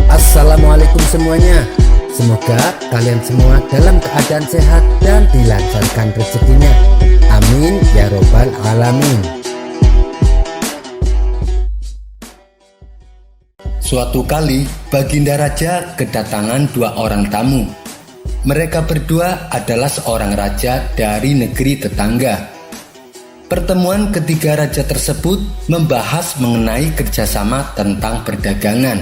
Assalamualaikum semuanya. Semoga kalian semua dalam keadaan sehat dan dilancarkan rezekinya. Amin ya robbal alamin. Suatu kali Baginda Raja kedatangan dua orang tamu. Mereka berdua adalah seorang raja dari negeri tetangga. Pertemuan ketiga raja tersebut membahas mengenai kerjasama tentang perdagangan.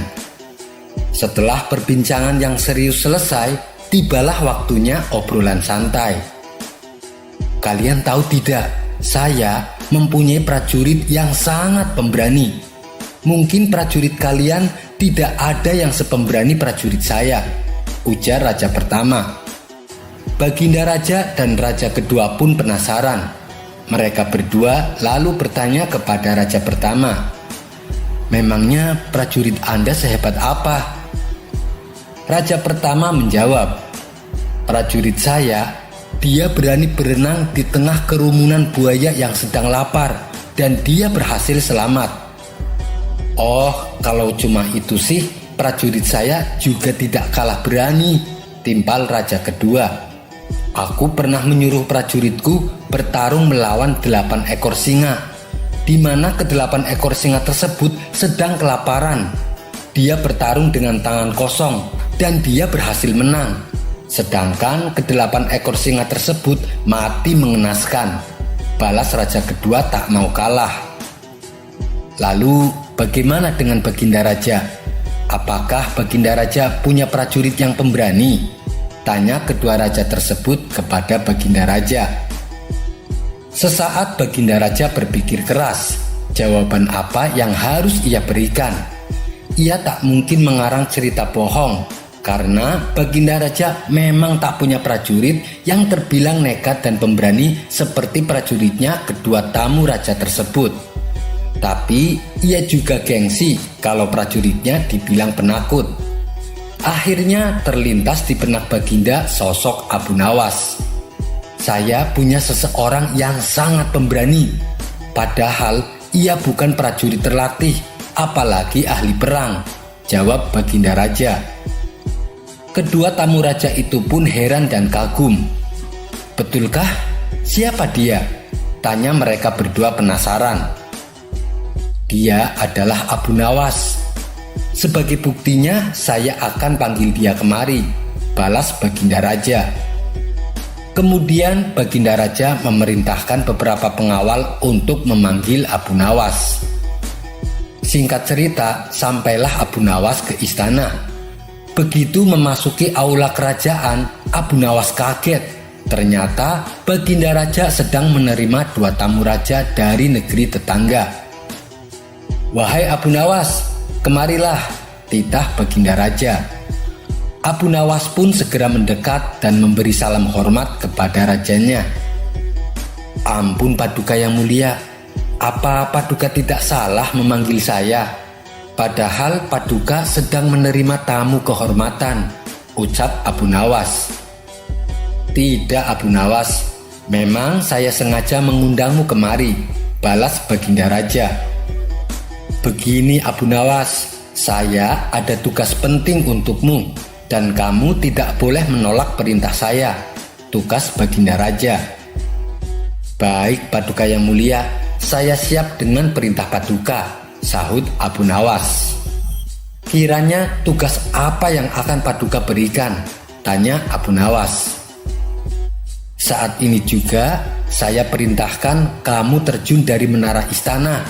Setelah perbincangan yang serius selesai, tibalah waktunya obrolan santai. Kalian tahu tidak, saya mempunyai prajurit yang sangat pemberani. Mungkin prajurit kalian tidak ada yang sepemberani prajurit saya, ujar raja pertama. Baginda Raja dan raja kedua pun penasaran. Mereka berdua lalu bertanya kepada raja pertama, "Memangnya prajurit Anda sehebat apa?" Raja pertama menjawab, "Prajurit saya, dia berani berenang di tengah kerumunan buaya yang sedang lapar dan dia berhasil selamat." "Oh, kalau cuma itu sih, prajurit saya juga tidak kalah berani," timpal raja kedua. "Aku pernah menyuruh prajuritku bertarung melawan 8 ekor singa, di mana ke-8 ekor singa tersebut sedang kelaparan. Dia bertarung dengan tangan kosong dan dia berhasil menang. Sedangkan ke-8 ekor singa tersebut mati mengenaskan," balas raja kedua tak mau kalah. "Lalu bagaimana dengan Baginda Raja? Apakah Baginda Raja punya prajurit yang pemberani?" tanya kedua raja tersebut kepada Baginda Raja. Sesaat Baginda Raja berpikir keras, jawaban apa yang harus ia berikan. Ia tak mungkin mengarang cerita bohong, karena Baginda Raja memang tak punya prajurit yang terbilang nekat dan pemberani seperti prajuritnya kedua tamu raja tersebut. Tapi ia juga gengsi kalau prajuritnya dibilang penakut. Akhirnya terlintas di benak Baginda sosok Abu Nawas. "Saya punya seseorang yang sangat pemberani, padahal ia bukan prajurit terlatih, apalagi ahli perang," jawab Baginda Raja. Kedua tamu raja itu pun heran dan kagum. "Betulkah? Siapa dia?" tanya mereka berdua penasaran. "Dia adalah Abu Nawas. Sebagai buktinya saya akan panggil dia kemari," balas Baginda Raja. Kemudian Baginda Raja memerintahkan beberapa pengawal untuk memanggil Abu Nawas. Singkat cerita, sampailah Abu Nawas ke istana. Begitu memasuki aula kerajaan, Abu Nawas kaget. Ternyata Baginda Raja sedang menerima dua tamu raja dari negeri tetangga. "Wahai Abu Nawas, kemarilah," titah Baginda Raja. Abu Nawas pun segera mendekat dan memberi salam hormat kepada rajanya. "Ampun Paduka yang mulia, apa Paduka tidak salah memanggil saya? Padahal Paduka sedang menerima tamu kehormatan," ucap Abu Nawas. "Tidak Abu Nawas, memang saya sengaja mengundangmu kemari," balas Baginda Raja. "Begini Abu Nawas, saya ada tugas penting untukmu dan kamu tidak boleh menolak perintah saya," tugas Baginda Raja. "Baik Paduka yang mulia, saya siap dengan perintah Paduka," sahut Abu Nawas. "Kiranya tugas apa yang akan Paduka berikan?" tanya Abu Nawas. "Saat ini juga saya perintahkan kamu terjun dari menara istana,"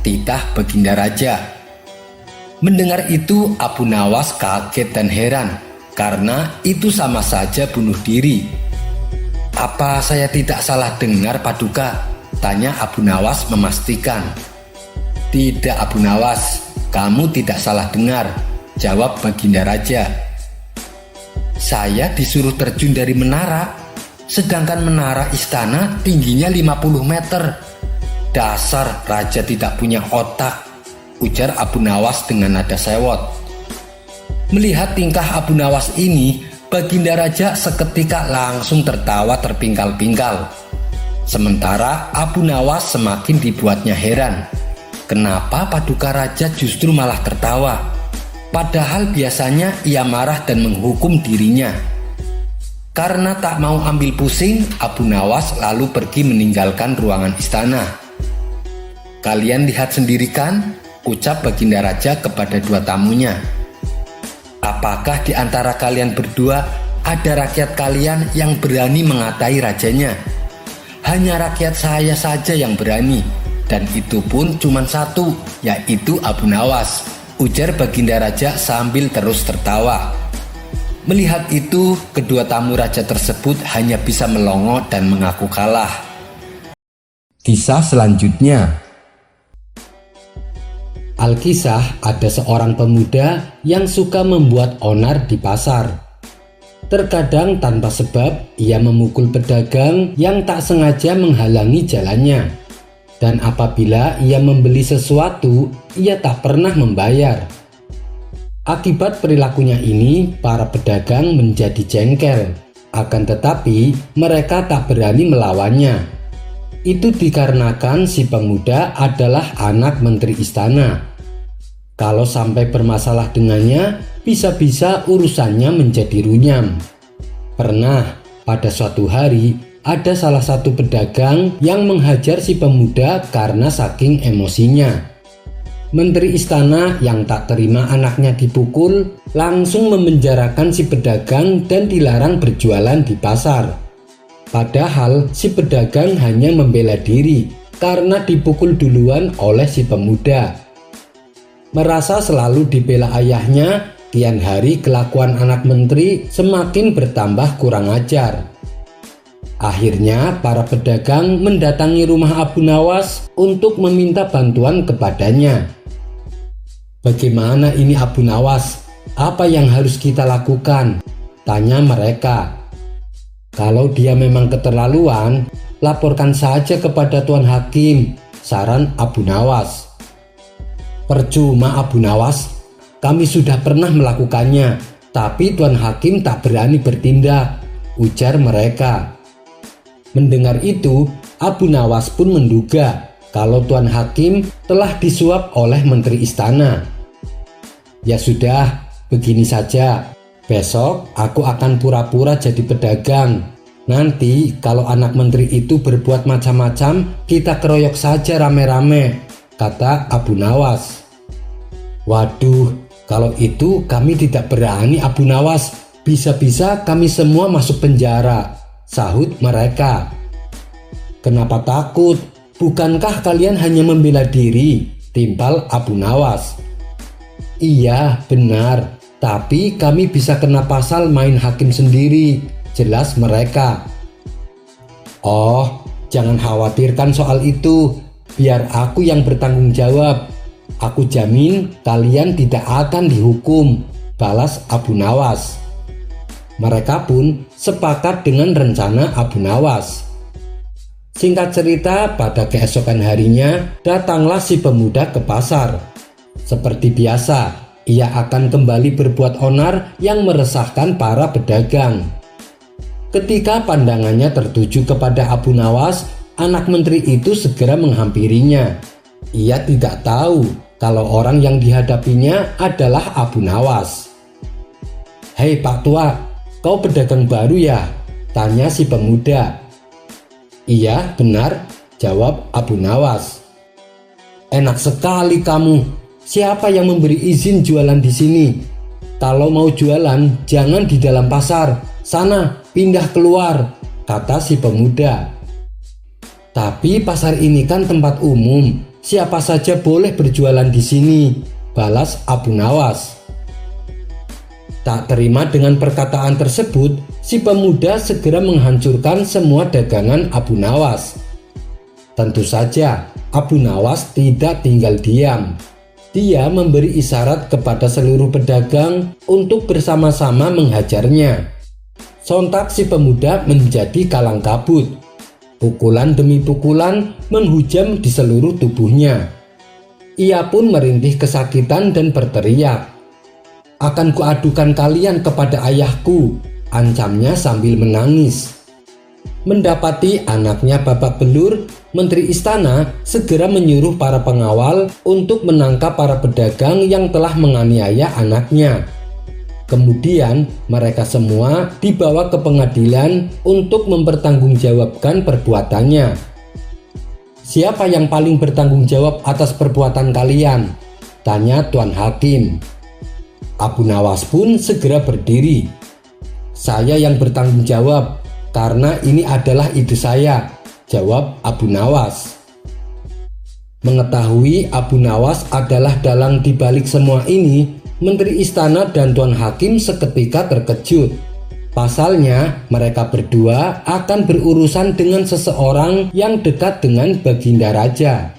titah Baginda Raja. Mendengar itu Abu Nawas kaget dan heran, karena itu sama saja bunuh diri. "Apa saya tidak salah dengar Paduka?" tanya Abu Nawas memastikan. "Tidak Abu Nawas, kamu tidak salah dengar," jawab Baginda Raja. "Saya disuruh terjun dari menara, sedangkan menara istana tingginya 50 meter. Dasar raja tidak punya otak," ujar Abu Nawas dengan nada sewot. Melihat tingkah Abu Nawas ini, Baginda Raja seketika langsung tertawa terpingkal-pingkal. Sementara Abu Nawas semakin dibuatnya heran. Kenapa Paduka Raja justru malah tertawa? Padahal biasanya ia marah dan menghukum dirinya. Karena tak mau ambil pusing, Abu Nawas lalu pergi meninggalkan ruangan istana. "Kalian lihat sendiri kan?" ucap Baginda Raja kepada dua tamunya. "Apakah di antara kalian berdua ada rakyat kalian yang berani mengatai rajanya? Hanya rakyat saya saja yang berani, dan itu pun cuma satu, yaitu Abu Nawas," ujar Baginda Raja sambil terus tertawa. Melihat itu, kedua tamu raja tersebut hanya bisa melongo dan mengaku kalah. Kisah selanjutnya. Alkisah, ada seorang pemuda yang suka membuat onar di pasar. Terkadang tanpa sebab ia memukul pedagang yang tak sengaja menghalangi jalannya. Dan apabila ia membeli sesuatu, ia tak pernah membayar. Akibat perilakunya ini, para pedagang menjadi jengkel. Akan tetapi, mereka tak berani melawannya. Itu dikarenakan si pemuda adalah anak menteri istana. Kalau sampai bermasalah dengannya, bisa-bisa urusannya menjadi runyam. Pernah, pada suatu hari, ada salah satu pedagang yang menghajar si pemuda karena saking emosinya. Menteri istana yang tak terima anaknya dipukul, langsung memenjarakan si pedagang dan dilarang berjualan di pasar. Padahal si pedagang hanya membela diri karena dipukul duluan oleh si pemuda. Merasa selalu dibela ayahnya, kian hari kelakuan anak menteri semakin bertambah kurang ajar. Akhirnya para pedagang mendatangi rumah Abu Nawas untuk meminta bantuan kepadanya. "Bagaimana ini Abu Nawas? Apa yang harus kita lakukan?" tanya mereka. "Kalau dia memang keterlaluan, laporkan saja kepada Tuan Hakim," saran Abu Nawas. "Percuma Abu Nawas, kami sudah pernah melakukannya, tapi Tuan Hakim tak berani bertindak," ujar mereka. Mendengar itu, Abu Nawas pun menduga kalau Tuan Hakim telah disuap oleh menteri istana. "Ya sudah, begini saja. Besok aku akan pura-pura jadi pedagang. Nanti kalau anak menteri itu berbuat macam-macam, kita keroyok saja rame-rame," kata Abu Nawas. "Waduh, kalau itu kami tidak berani Abu Nawas. Bisa-bisa kami semua masuk penjara," sahut mereka. "Kenapa takut? Bukankah kalian hanya membela diri?" timpal Abu Nawas. "Iya, benar. Tapi kami bisa kena pasal main hakim sendiri," jelas mereka. "Oh, jangan khawatirkan soal itu. Biar aku yang bertanggung jawab. Aku jamin kalian tidak akan dihukum," balas Abu Nawas. Mereka pun sepakat dengan rencana Abu Nawas. Singkat cerita, pada keesokan harinya datanglah si pemuda ke pasar. Seperti biasa, ia akan kembali berbuat onar yang meresahkan para pedagang. Ketika pandangannya tertuju kepada Abu Nawas, anak menteri itu segera menghampirinya. Ia tidak tahu kalau orang yang dihadapinya adalah Abu Nawas. "Hei Pak Tua, kau pedagang baru ya?" tanya si pemuda. "Iya, benar," jawab Abu Nawas. "Enak sekali kamu. Siapa yang memberi izin jualan di sini? Kalau mau jualan, jangan di dalam pasar. Sana, pindah keluar," kata si pemuda. "Tapi pasar ini kan tempat umum. Siapa saja boleh berjualan di sini," balas Abu Nawas. Tak terima dengan perkataan tersebut, si pemuda segera menghancurkan semua dagangan Abu Nawas. Tentu saja, Abu Nawas tidak tinggal diam. Dia memberi isyarat kepada seluruh pedagang untuk bersama-sama menghajarnya. Sontak si pemuda menjadi kalang kabut. Pukulan demi pukulan menghujam di seluruh tubuhnya. Ia pun merintih kesakitan dan berteriak, "Akan kuadukan kalian kepada ayahku," ancamnya sambil menangis. Mendapati anaknya babak belur, Menteri Istana segera menyuruh para pengawal untuk menangkap para pedagang yang telah menganiaya anaknya. Kemudian mereka semua dibawa ke pengadilan untuk mempertanggungjawabkan perbuatannya. "Siapa yang paling bertanggung jawab atas perbuatan kalian?" tanya Tuan Hakim. Abu Nawas pun segera berdiri. "Saya yang bertanggung jawab, karena ini adalah ide saya," jawab Abu Nawas. Mengetahui Abu Nawas adalah dalang dibalik semua ini, Menteri Istana dan Tuan Hakim seketika terkejut. Pasalnya, mereka berdua akan berurusan dengan seseorang yang dekat dengan Baginda Raja.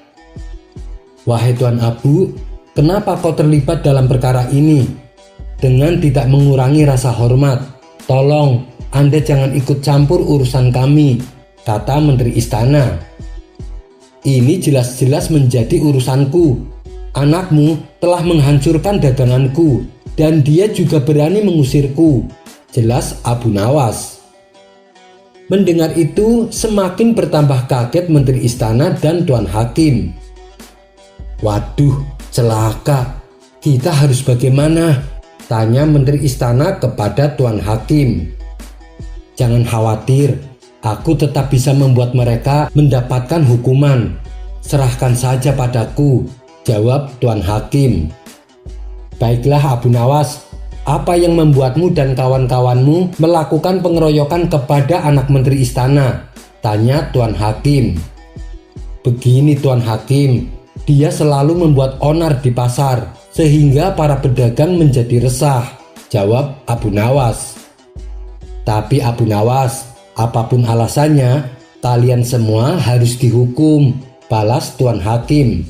"Wahai Tuan Abu, kenapa kau terlibat dalam perkara ini? Dengan tidak mengurangi rasa hormat, tolong Anda jangan ikut campur urusan kami," kata Menteri Istana. "Ini jelas-jelas menjadi urusanku. Anakmu telah menghancurkan daganganku dan dia juga berani mengusirku," jelas Abu Nawas. Mendengar itu semakin bertambah kaget Menteri Istana dan Tuan Hakim. "Waduh, celaka. Kita harus bagaimana?" tanya Menteri Istana kepada Tuan Hakim. "Jangan khawatir, aku tetap bisa membuat mereka mendapatkan hukuman. Serahkan saja padaku," jawab Tuan Hakim. "Baiklah Abu Nawas, apa yang membuatmu dan kawan-kawanmu melakukan pengeroyokan kepada anak Menteri Istana?" tanya Tuan Hakim. "Begini Tuan Hakim, dia selalu membuat onar di pasar sehingga para pedagang menjadi resah," jawab Abu Nawas. "Tapi Abu Nawas, apapun alasannya, kalian semua harus dihukum," balas Tuan Hakim.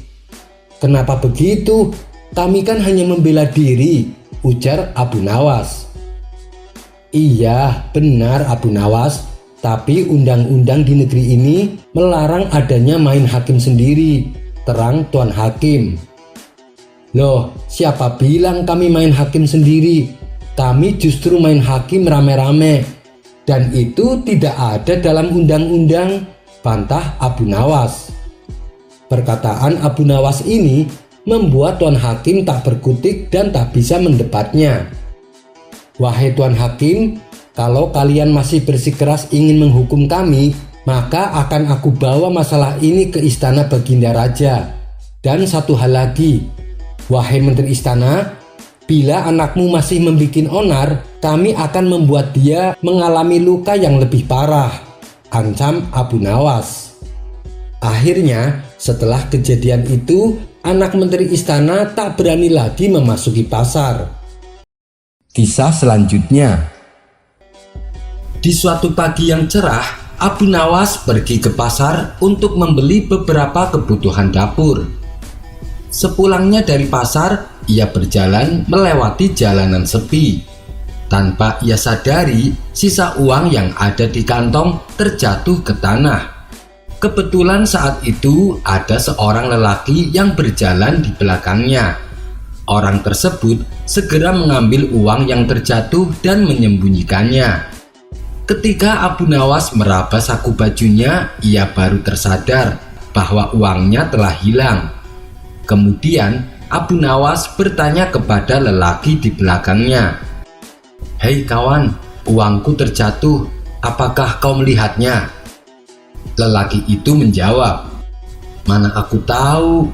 "Kenapa begitu? Kami kan hanya membela diri," ujar Abu Nawas. "Iya, benar Abu Nawas, tapi undang-undang di negeri ini melarang adanya main hakim sendiri," terang Tuan Hakim. "Loh, siapa bilang kami main hakim sendiri? Kami justru main hakim rame-rame. Dan itu tidak ada dalam undang-undang," bantah Abu Nawas. Perkataan Abu Nawas ini membuat Tuan Hakim tak berkutik dan tak bisa mendebatnya. "Wahai Tuan Hakim, kalau kalian masih bersikeras ingin menghukum kami, maka akan aku bawa masalah ini ke Istana Baginda Raja. Dan satu hal lagi, wahai Menteri Istana, bila anakmu masih membuat onar, kami akan membuat dia mengalami luka yang lebih parah," ancam Abu Nawas. Akhirnya, setelah kejadian itu, anak Menteri Istana tak berani lagi memasuki pasar. Kisah selanjutnya. Di suatu pagi yang cerah, Abu Nawas pergi ke pasar untuk membeli beberapa kebutuhan dapur. Sepulangnya dari pasar, ia berjalan melewati jalanan sepi. Tanpa ia sadari, sisa uang yang ada di kantong terjatuh ke tanah. Kebetulan saat itu ada seorang lelaki yang berjalan di belakangnya. Orang tersebut segera mengambil uang yang terjatuh dan menyembunyikannya. Ketika Abu Nawas meraba saku bajunya, ia baru tersadar bahwa uangnya telah hilang. Kemudian Abu Nawas bertanya kepada lelaki di belakangnya, "Hei kawan, uangku terjatuh, apakah kau melihatnya?" Lelaki itu menjawab, "Mana aku tahu."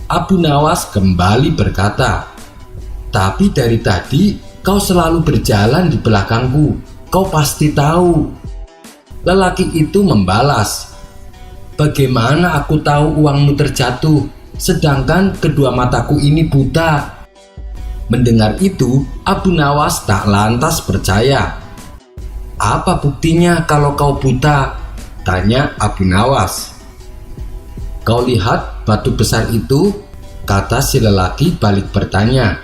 Abu Nawas kembali berkata, "Tapi dari tadi kau selalu berjalan di belakangku, kau pasti tahu." Lelaki itu membalas, "Bagaimana aku tahu uangmu terjatuh, sedangkan kedua mataku ini buta?" Mendengar itu, Abu Nawas tak lantas percaya. "Apa buktinya kalau kau buta?" tanya Abu Nawas. "Kau lihat batu besar itu?" kata si lelaki balik bertanya.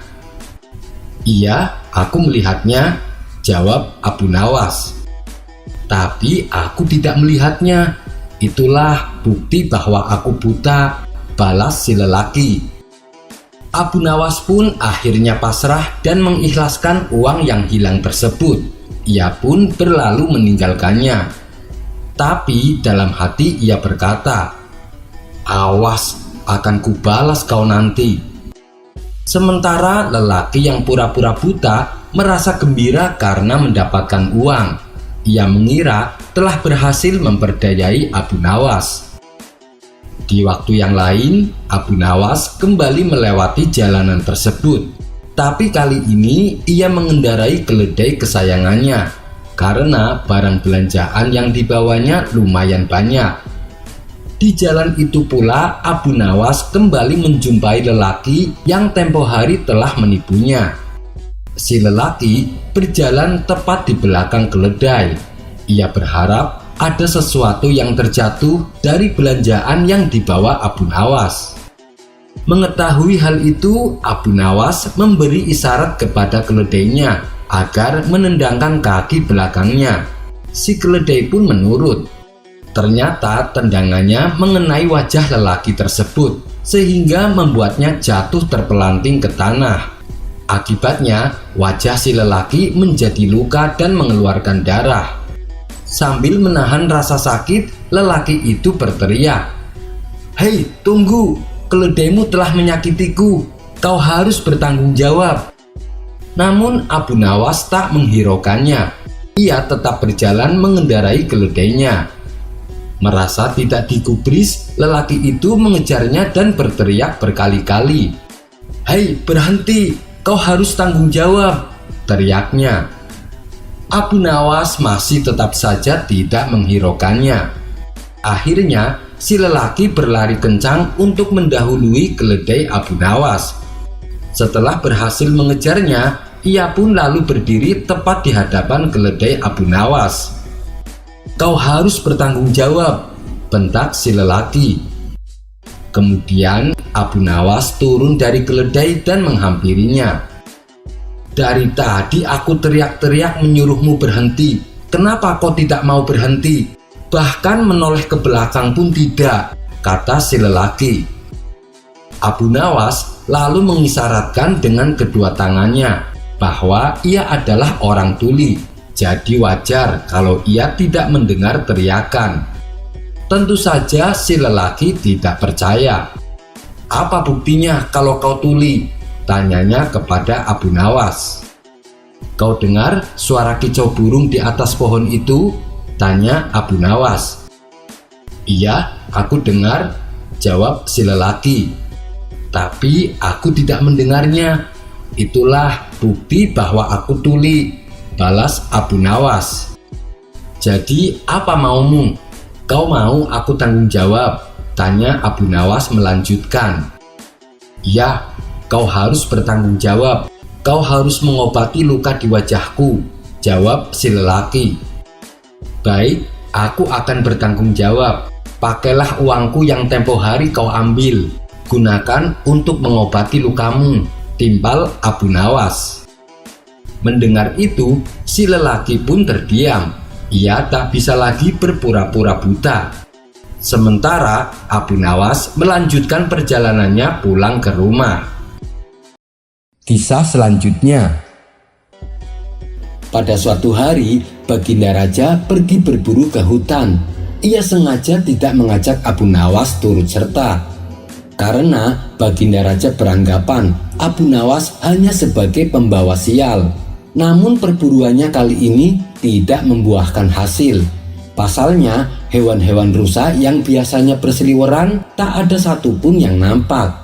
"Iya, aku melihatnya," jawab Abu Nawas. "Tapi aku tidak melihatnya. Itulah bukti bahwa aku buta," balas si lelaki. Abu Nawas pun akhirnya pasrah dan mengikhlaskan uang yang hilang tersebut. Ia pun berlalu meninggalkannya. Tapi dalam hati ia berkata, "Awas, akan kubalas kau nanti." Sementara lelaki yang pura-pura buta merasa gembira karena mendapatkan uang. Ia mengira telah berhasil memperdayai Abu Nawas. Di waktu yang lain, Abu Nawas kembali melewati jalanan tersebut. Tapi kali ini ia mengendarai keledai kesayangannya karena barang belanjaan yang dibawanya lumayan banyak. Di jalan itu pula Abu Nawas kembali menjumpai lelaki yang tempo hari telah menipunya. Si lelaki berjalan tepat di belakang keledai. Ia berharap ada sesuatu yang terjatuh dari belanjaan yang dibawa Abu Nawas. Mengetahui hal itu, Abu Nawas memberi isyarat kepada keledainya agar menendangkan kaki belakangnya. Si keledai pun menurut. Ternyata tendangannya mengenai wajah lelaki tersebut sehingga membuatnya jatuh terpelanting ke tanah. Akibatnya, wajah si lelaki menjadi luka dan mengeluarkan darah. Sambil menahan rasa sakit, lelaki itu berteriak, "Hei, tunggu! Keledaimu telah menyakitiku. Kau harus bertanggung jawab." Namun Abu Nawas tak menghiraukannya. Ia tetap berjalan mengendarai keledainya. Merasa tidak digubris, lelaki itu mengejarnya dan berteriak berkali-kali, "Hei, berhenti! Kau harus tanggung jawab!" teriaknya. Abu Nawas masih tetap saja tidak menghiraukannya. Akhirnya, si lelaki berlari kencang untuk mendahului keledai Abu Nawas. Setelah berhasil mengejarnya, ia pun lalu berdiri tepat di hadapan keledai Abu Nawas. "Kau harus bertanggung jawab," bentak si lelaki. Kemudian Abu Nawas turun dari keledai dan menghampirinya. "Dari tadi aku teriak-teriak menyuruhmu berhenti. Kenapa kau tidak mau berhenti? Bahkan menoleh ke belakang pun tidak," kata si lelaki. Abu Nawas lalu mengisyaratkan dengan kedua tangannya bahwa ia adalah orang tuli. Jadi wajar kalau ia tidak mendengar teriakan. Tentu saja si lelaki tidak percaya. "Apa buktinya kalau kau tuli?" tanyanya kepada Abu Nawas. "Kau dengar suara kicau burung di atas pohon itu?" tanya Abu Nawas. "Iya, aku dengar," jawab si lelaki. "Tapi aku tidak mendengarnya." "Itulah bukti bahwa aku tuli," balas Abu Nawas. "Jadi apa maumu? Kau mau aku tanggung jawab?" tanya Abu Nawas melanjutkan. "Iya, kau harus bertanggung jawab. Kau harus mengobati luka di wajahku," jawab si lelaki. "Baik, aku akan bertanggung jawab. Pakailah uangku yang tempo hari kau ambil. Gunakan untuk mengobati lukamu," timpal Abu Nawas. Mendengar itu, si lelaki pun terdiam. Ia tak bisa lagi berpura-pura buta. Sementara Abu Nawas melanjutkan perjalanannya pulang ke rumah. Kisah selanjutnya. Pada suatu hari, Baginda Raja pergi berburu ke hutan. Ia sengaja tidak mengajak Abu Nawas turut serta, karena Baginda Raja beranggapan Abu Nawas hanya sebagai pembawa sial. Namun perburuannya kali ini tidak membuahkan hasil. Pasalnya, hewan-hewan rusa yang biasanya berseliweran tak ada satupun yang nampak.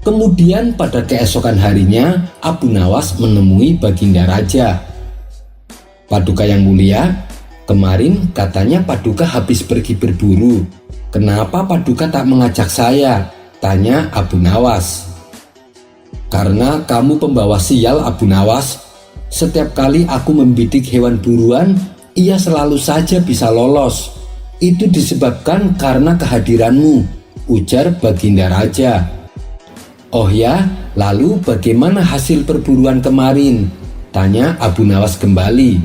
Kemudian pada keesokan harinya, Abu Nawas menemui Baginda Raja. "Paduka yang mulia, kemarin katanya Paduka habis pergi berburu. Kenapa Paduka tak mengajak saya?" tanya Abu Nawas. "Karena kamu pembawa sial, Abu Nawas. Setiap kali aku membidik hewan buruan, ia selalu saja bisa lolos. Itu disebabkan karena kehadiranmu," ujar Baginda Raja. "Oh ya, lalu bagaimana hasil perburuan kemarin?" tanya Abu Nawas kembali.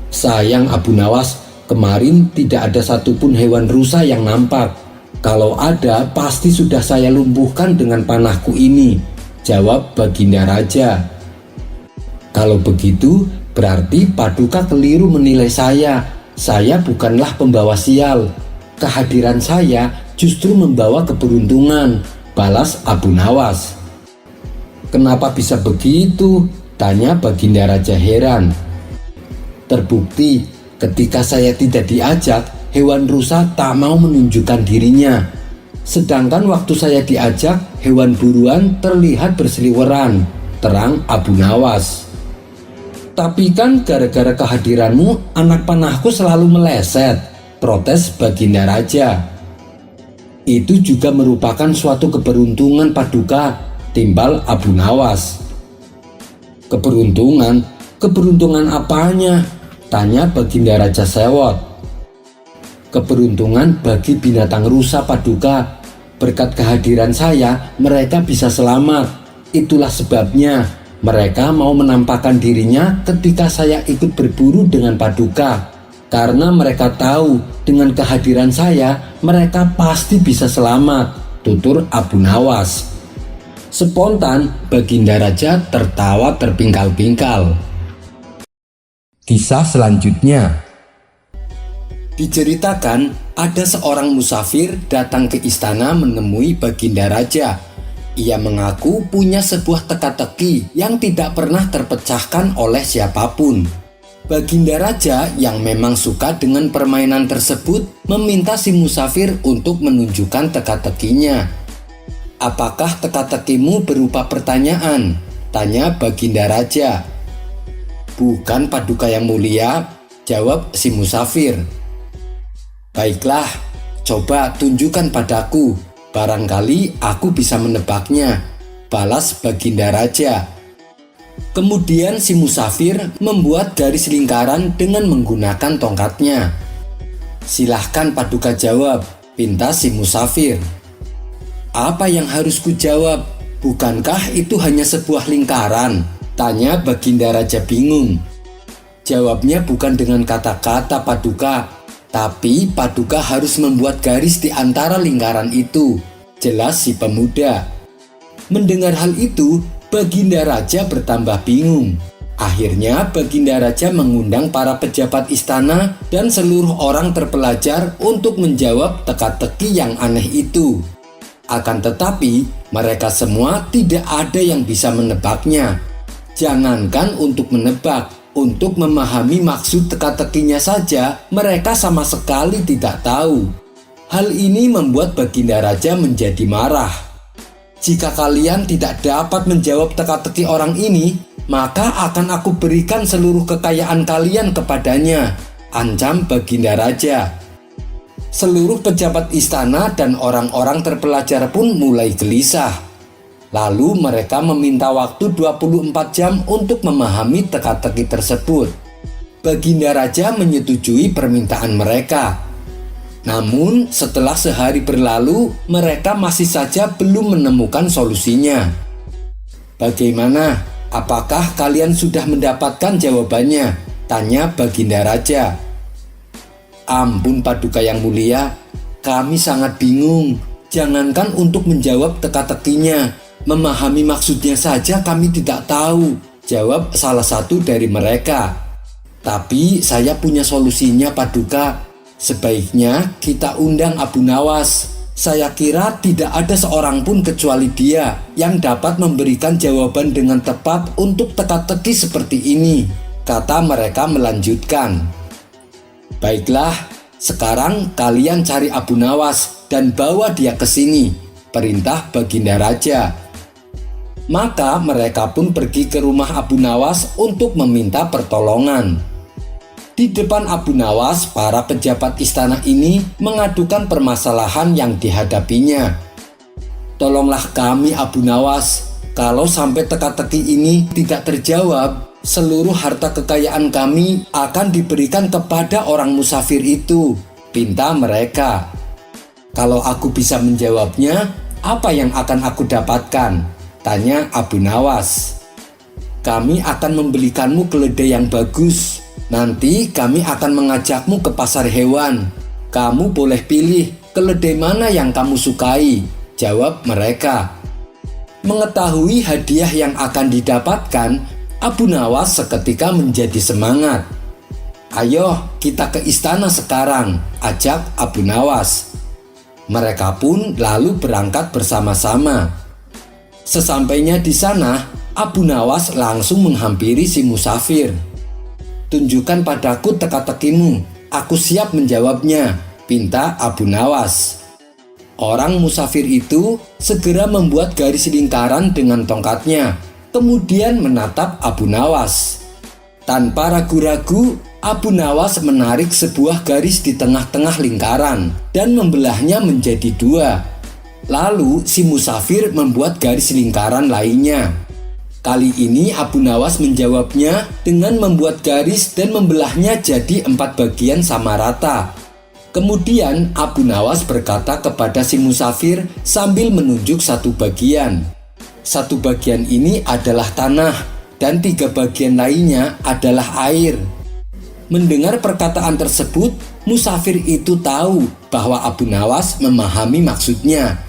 "Sayang Abu Nawas, kemarin tidak ada satupun hewan rusa yang nampak. Kalau ada, pasti sudah saya lumpuhkan dengan panahku ini," jawab Baginda Raja. "Kalau begitu, Berarti Paduka keliru menilai saya. Saya bukanlah pembawa sial. Kehadiran saya justru membawa keberuntungan, balas Abu Nawas. Kenapa bisa begitu? Tanya Baginda Raja heran. Terbukti ketika saya tidak diajak, hewan rusa tak mau menunjukkan dirinya. Sedangkan waktu saya diajak, hewan buruan terlihat berseliweran, terang Abu Nawas. Tapi kan gara-gara kehadiranmu, anak panahku selalu meleset, protes Baginda Raja. Itu juga merupakan suatu keberuntungan Paduka, timbal Abu Nawas. Keberuntungan? Keberuntungan apanya? Tanya Baginda Raja sewot. Keberuntungan bagi binatang rusa Paduka. Berkat kehadiran saya, mereka bisa selamat. Itulah sebabnya mereka mau menampakkan dirinya ketika saya ikut berburu dengan Paduka. Karena mereka tahu dengan kehadiran saya, mereka pasti bisa selamat, tutur Abu Nawas. Spontan, Baginda Raja tertawa terpingkal-pingkal. Kisah selanjutnya. Diceritakan, ada seorang musafir datang ke istana menemui Baginda Raja. Ia mengaku punya sebuah teka-teki yang tidak pernah terpecahkan oleh siapapun. Baginda Raja yang memang suka dengan permainan tersebut meminta si musafir untuk menunjukkan teka-tekinya. Apakah teka-tekimu berupa pertanyaan? Tanya Baginda Raja. Bukan Paduka yang mulia, jawab si musafir. Baiklah, coba tunjukkan padaku. Barangkali aku bisa menebaknya, balas Baginda Raja. Kemudian si musafir membuat garis lingkaran dengan menggunakan tongkatnya. Silahkan Paduka jawab, pinta si musafir. Apa yang harus ku jawab? Bukankah itu hanya sebuah lingkaran? Tanya Baginda Raja bingung. Jawabnya bukan dengan kata-kata Paduka, tapi Paduka harus membuat garis di antara lingkaran itu, jelas si pemuda. Mendengar hal itu, Baginda Raja bertambah bingung. Akhirnya Baginda Raja mengundang para pejabat istana dan seluruh orang terpelajar untuk menjawab teka-teki yang aneh itu. Akan tetapi, mereka semua tidak ada yang bisa menebaknya. Jangankan untuk menebak, untuk memahami maksud teka-tekinya saja, mereka sama sekali tidak tahu. Hal ini membuat Baginda Raja menjadi marah. Jika kalian tidak dapat menjawab teka-teki orang ini, maka akan aku berikan seluruh kekayaan kalian kepadanya, ancam Baginda Raja. Seluruh pejabat istana dan orang-orang terpelajar pun mulai gelisah. Lalu mereka meminta waktu 24 jam untuk memahami teka-teki tersebut. Baginda Raja menyetujui permintaan mereka. Namun setelah sehari berlalu, mereka masih saja belum menemukan solusinya. Bagaimana? Apakah kalian sudah mendapatkan jawabannya? Tanya Baginda Raja. Ampun Paduka yang mulia, kami sangat bingung. Jangankan untuk menjawab teka-tekinya, memahami maksudnya saja kami tidak tahu, jawab salah satu dari mereka. Tapi saya punya solusinya Paduka. Sebaiknya kita undang Abu Nawas. Saya kira tidak ada seorang pun kecuali dia yang dapat memberikan jawaban dengan tepat untuk teka-teki seperti ini, kata mereka melanjutkan. Baiklah, sekarang kalian cari Abu Nawas dan bawa dia ke sini, perintah Baginda Raja. Maka mereka pun pergi ke rumah Abu Nawas untuk meminta pertolongan. Di depan Abu Nawas, para pejabat istana ini mengadukan permasalahan yang dihadapinya. Tolonglah kami Abu Nawas, kalau sampai teka-teki ini tidak terjawab, seluruh harta kekayaan kami akan diberikan kepada orang musafir itu, pinta mereka. Kalau aku bisa menjawabnya, apa yang akan aku dapatkan? Tanya Abu Nawas. Kami akan membelikanmu keledai yang bagus. Nanti kami akan mengajakmu ke pasar hewan. Kamu boleh pilih keledai mana yang kamu sukai, jawab mereka. Mengetahui hadiah yang akan didapatkan, Abu Nawas seketika menjadi semangat. "Ayo kita ke istana sekarang," ajak Abu Nawas. Mereka pun lalu berangkat bersama-sama. Sesampainya di sana, Abu Nawas langsung menghampiri si musafir. "Tunjukkan padaku teka-tekimu, aku siap menjawabnya," pinta Abu Nawas. Orang musafir itu segera membuat garis lingkaran dengan tongkatnya, kemudian menatap Abu Nawas. Tanpa ragu-ragu, Abu Nawas menarik sebuah garis di tengah-tengah lingkaran dan membelahnya menjadi dua. Lalu si musafir membuat garis lingkaran lainnya. Kali ini Abu Nawas menjawabnya dengan membuat garis dan membelahnya jadi 4 bagian sama rata. Kemudian Abu Nawas berkata kepada si musafir sambil menunjuk satu bagian. Satu bagian ini adalah tanah dan 3 bagian lainnya adalah air. Mendengar perkataan tersebut, musafir itu tahu bahwa Abu Nawas memahami maksudnya.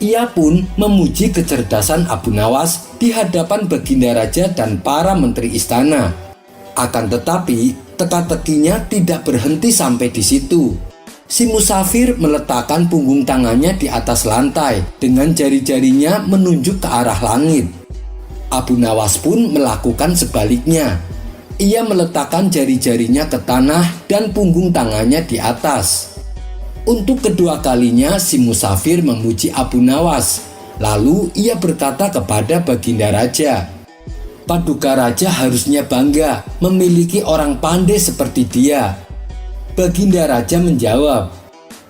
Ia pun memuji kecerdasan Abu Nawas di hadapan Baginda Raja dan para menteri istana. Akan tetapi, teka-tekinya tidak berhenti sampai di situ. Si musafir meletakkan punggung tangannya di atas lantai dengan jari-jarinya menunjuk ke arah langit. Abu Nawas pun melakukan sebaliknya. Ia meletakkan jari-jarinya ke tanah dan punggung tangannya di atas. Untuk kedua kalinya si musafir memuji Abu Nawas. Lalu ia berkata kepada Baginda Raja, "Paduka Raja harusnya bangga memiliki orang pandai seperti dia." Baginda Raja menjawab,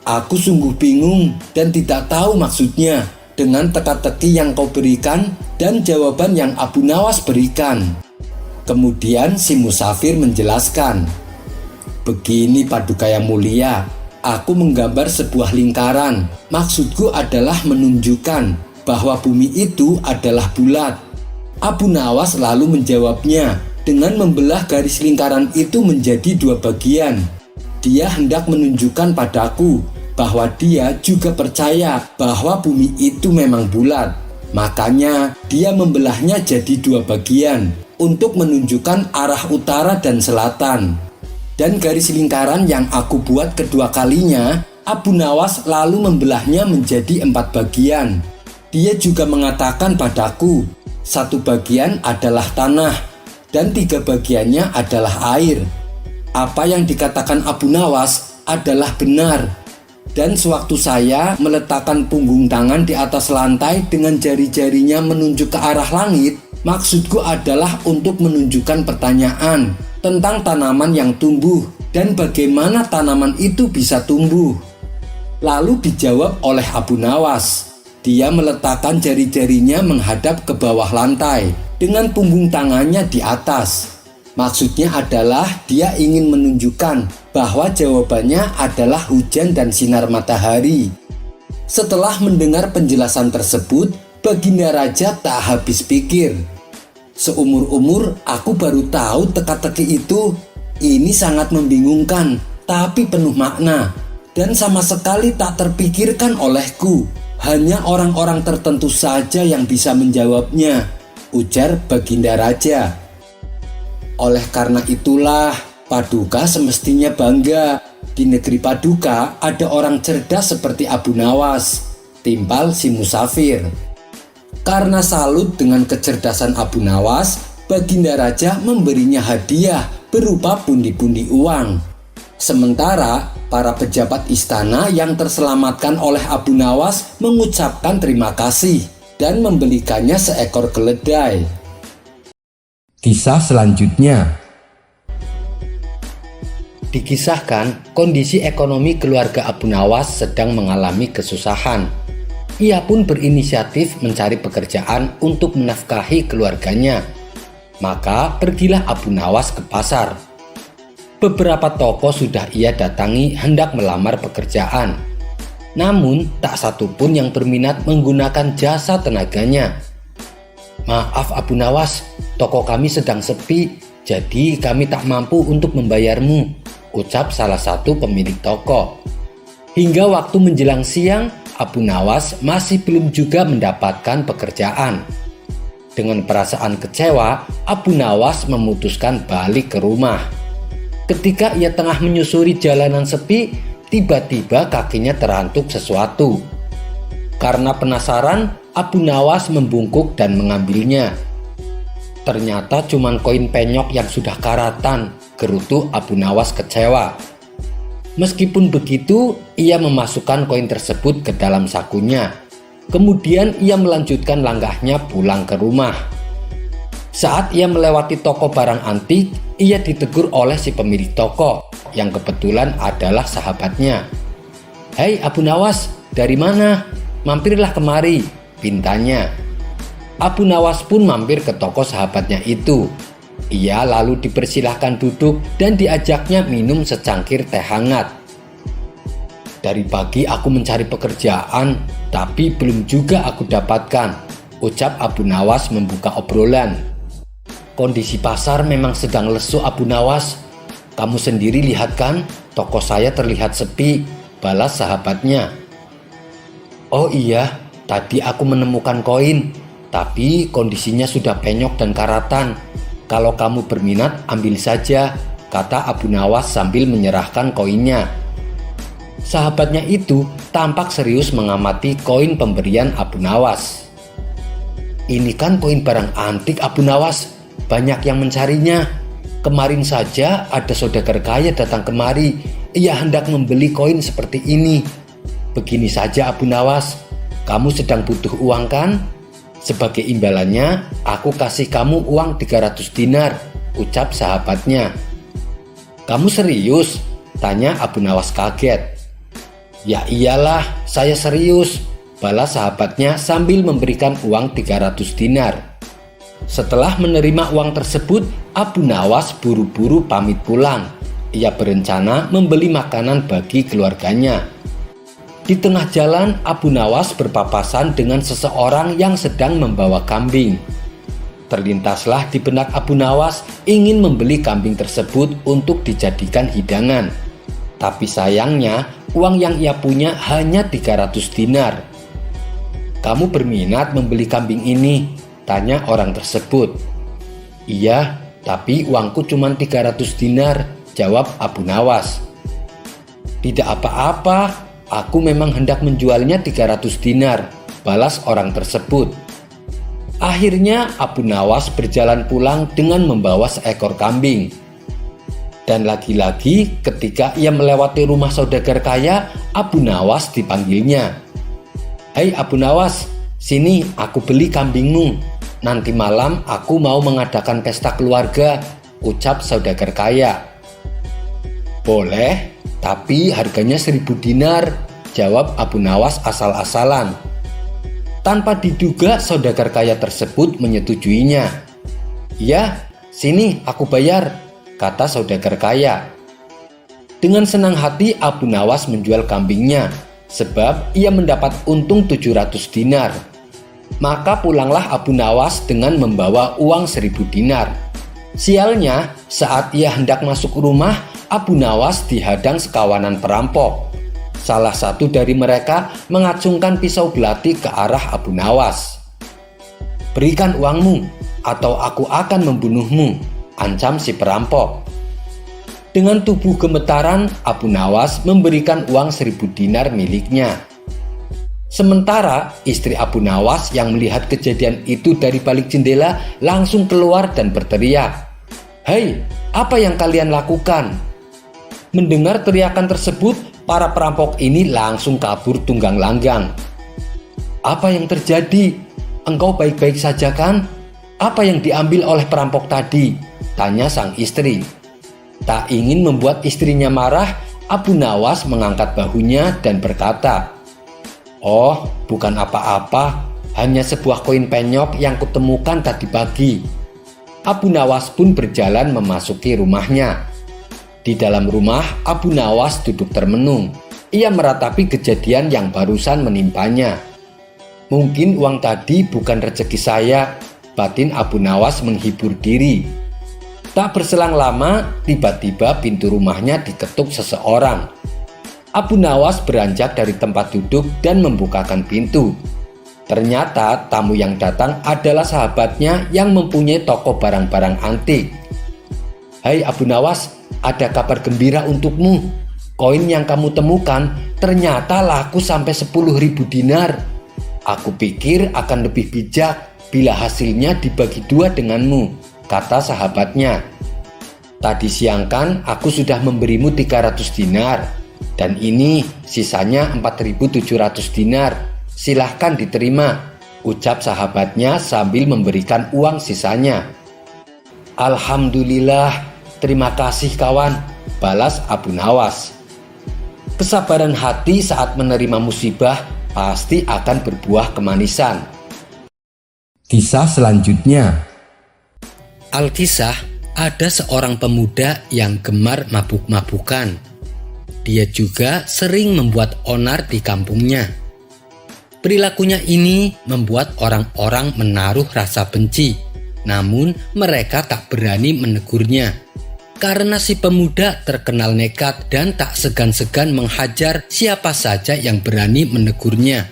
"Aku sungguh bingung dan tidak tahu maksudnya dengan teka-teki yang kau berikan dan jawaban yang Abu Nawas berikan." Kemudian si musafir menjelaskan, "Begini Paduka yang mulia, aku menggambar sebuah lingkaran. Maksudku adalah menunjukkan bahwa bumi itu adalah bulat." Abu Nawas lalu menjawabnya dengan membelah garis lingkaran itu menjadi 2 bagian. Dia hendak menunjukkan padaku bahwa dia juga percaya bahwa bumi itu memang bulat. Makanya dia membelahnya jadi 2 bagian untuk menunjukkan arah utara dan selatan. Dan garis lingkaran yang aku buat kedua kalinya, Abu Nawas lalu membelahnya menjadi 4 bagian. Dia juga mengatakan padaku, 1 bagian adalah tanah dan 3 bagiannya adalah air. Apa yang dikatakan Abu Nawas adalah benar. Dan sewaktu saya meletakkan punggung tangan di atas lantai dengan jari-jarinya menunjuk ke arah langit, maksudku adalah untuk menunjukkan pertanyaan tentang tanaman yang tumbuh dan bagaimana tanaman itu bisa tumbuh. Lalu dijawab oleh Abu Nawas. Dia meletakkan jari-jarinya menghadap ke bawah lantai dengan punggung tangannya di atas. Maksudnya adalah dia ingin menunjukkan bahwa jawabannya adalah hujan dan sinar matahari. Setelah mendengar penjelasan tersebut, Baginda Raja tak habis pikir. "Seumur-umur aku baru tahu teka-teki itu. Ini sangat membingungkan, tapi penuh makna. Dan sama sekali tak terpikirkan olehku. Hanya orang-orang tertentu saja yang bisa menjawabnya," ujar Baginda Raja. "Oleh karena itulah, Paduka semestinya bangga. Di negeri Paduka ada orang cerdas seperti Abu Nawas," timpal si musafir. Karena salut dengan kecerdasan Abu Nawas, Baginda Raja memberinya hadiah berupa pundi-pundi uang. Sementara para pejabat istana yang terselamatkan oleh Abu Nawas mengucapkan terima kasih dan membelikannya seekor keledai. Kisah selanjutnya. Dikisahkan, kondisi ekonomi keluarga Abu Nawas sedang mengalami kesusahan. Ia pun berinisiatif mencari pekerjaan untuk menafkahi keluarganya. Maka pergilah Abu Nawas ke pasar. Beberapa toko sudah ia datangi hendak melamar pekerjaan. Namun tak satu pun yang berminat menggunakan jasa tenaganya. "Maaf Abu Nawas, toko kami sedang sepi, jadi kami tak mampu untuk membayarmu," ucap salah satu pemilik toko. Hingga waktu menjelang siang, Abu Nawas masih belum juga mendapatkan pekerjaan. Dengan perasaan kecewa, Abu Nawas memutuskan balik ke rumah. Ketika ia tengah menyusuri jalanan sepi, tiba-tiba kakinya terantuk sesuatu. Karena penasaran, Abu Nawas membungkuk dan mengambilnya. Ternyata cuma koin penyok yang sudah karatan, gerutu Abu Nawas kecewa. Meskipun begitu, ia memasukkan koin tersebut ke dalam sakunya. Kemudian ia melanjutkan langkahnya pulang ke rumah. Saat ia melewati toko barang antik, ia ditegur oleh si pemilik toko yang kebetulan adalah sahabatnya. "Hei Abu Nawas, dari mana? Mampirlah kemari," pintanya. Abu Nawas pun mampir ke toko sahabatnya itu. Ia lalu dipersilahkan duduk dan diajaknya minum secangkir teh hangat. "Dari pagi aku mencari pekerjaan, tapi belum juga aku dapatkan," ucap Abu Nawas membuka obrolan. "Kondisi pasar memang sedang lesu Abu Nawas. Kamu sendiri lihat kan, toko saya terlihat sepi," balas sahabatnya. "Oh iya, tadi aku menemukan koin, tapi kondisinya sudah penyok dan karatan. Kalau kamu berminat ambil saja," kata Abu Nawas sambil menyerahkan koinnya. Sahabatnya itu tampak serius mengamati koin pemberian Abu Nawas. "Ini kan koin barang antik Abu Nawas, banyak yang mencarinya. Kemarin saja ada saudagar kaya datang kemari, ia hendak membeli koin seperti ini. Begini saja Abu Nawas, kamu sedang butuh uang kan? Sebagai imbalannya aku kasih kamu uang 300 dinar, ucap sahabatnya. "Kamu serius?" tanya Abu Nawas kaget. "Ya iyalah, saya serius," balas sahabatnya sambil memberikan uang 300 dinar. Setelah menerima uang tersebut, Abu Nawas buru-buru pamit pulang. Ia berencana membeli makanan bagi keluarganya. Di tengah jalan, Abu Nawas berpapasan dengan seseorang yang sedang membawa kambing. Terlintaslah di benak Abu Nawas ingin membeli kambing tersebut untuk dijadikan hidangan. Tapi sayangnya, uang yang ia punya hanya 300 dinar. "Kamu berminat membeli kambing ini?" tanya orang tersebut. "Iya, tapi uangku cuma 300 dinar, jawab Abu Nawas. "Tidak apa-apa, aku memang hendak menjualnya 300 dinar, balas orang tersebut. Akhirnya Abu Nawas berjalan pulang dengan membawa seekor kambing. Dan lagi-lagi ketika ia melewati rumah saudagar kaya, Abu Nawas dipanggilnya. "Hei Abu Nawas, sini aku beli kambingmu. Nanti malam aku mau mengadakan pesta keluarga," ucap saudagar kaya. "Boleh, tapi harganya 1000 dinar, jawab Abu Nawas asal-asalan. Tanpa diduga saudagar kaya tersebut menyetujuinya. "Ya, sini aku bayar," kata saudagar kaya. Dengan senang hati Abu Nawas menjual kambingnya, sebab ia mendapat untung 700 dinar. Maka pulanglah Abu Nawas dengan membawa uang 1000 dinar. Sialnya, saat ia hendak masuk rumah, Abu Nawas dihadang sekawanan perampok. Salah satu dari mereka mengacungkan pisau belati ke arah Abu Nawas. "Berikan uangmu, atau aku akan membunuhmu," ancam si perampok. Dengan tubuh gemetaran, Abu Nawas memberikan uang 1000 dinar miliknya. Sementara istri Abu Nawas yang melihat kejadian itu dari balik jendela langsung keluar dan berteriak, "Hei, apa yang kalian lakukan?" Mendengar teriakan tersebut, para perampok ini langsung kabur tunggang langgang. "Apa yang terjadi? Engkau baik-baik saja kan? Apa yang diambil oleh perampok tadi?" tanya sang istri. Tak ingin membuat istrinya marah, Abu Nawas mengangkat bahunya dan berkata, "Oh, bukan apa-apa, hanya sebuah koin penyok yang kutemukan tadi pagi." Abu Nawas pun berjalan memasuki rumahnya. Di dalam rumah, Abu Nawas duduk termenung. Ia meratapi kejadian yang barusan menimpanya. "Mungkin uang tadi bukan rezeki saya," batin Abu Nawas menghibur diri. Tak berselang lama, tiba-tiba pintu rumahnya diketuk seseorang. Abu Nawas beranjak dari tempat duduk dan membukakan pintu. Ternyata tamu yang datang adalah sahabatnya yang mempunyai toko barang-barang antik. "Hai Abu Nawas, ada kabar gembira untukmu. Koin yang kamu temukan ternyata laku sampai 10.000 dinar. Aku pikir akan lebih bijak bila hasilnya dibagi 2 denganmu," kata sahabatnya. "Tadi siang kan aku sudah memberimu 300 dinar. Dan ini sisanya 4.700 dinar. Silahkan diterima," ucap sahabatnya sambil memberikan uang sisanya. "Alhamdulillah, terima kasih kawan," balas Abu Nawas. Kesabaran hati saat menerima musibah pasti akan berbuah kemanisan. Kisah selanjutnya. Alkisah, ada seorang pemuda yang gemar mabuk-mabukan. Dia juga sering membuat onar di kampungnya. Perilakunya ini membuat orang-orang menaruh rasa benci, namun mereka tak berani menegurnya. Karena si pemuda terkenal nekat dan tak segan-segan menghajar siapa saja yang berani menegurnya.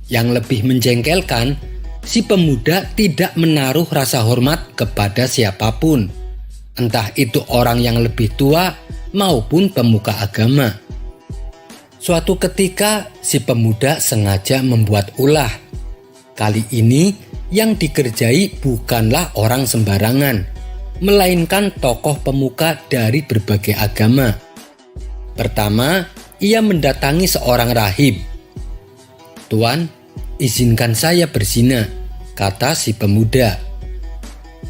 Yang lebih menjengkelkan, si pemuda tidak menaruh rasa hormat kepada siapapun, entah itu orang yang lebih tua maupun pemuka agama. Suatu ketika si pemuda sengaja membuat ulah. Kali ini yang dikerjai bukanlah orang sembarangan, melainkan tokoh pemuka dari berbagai agama. Pertama, ia mendatangi seorang rahib. "Tuan, izinkan saya berzina," kata si pemuda.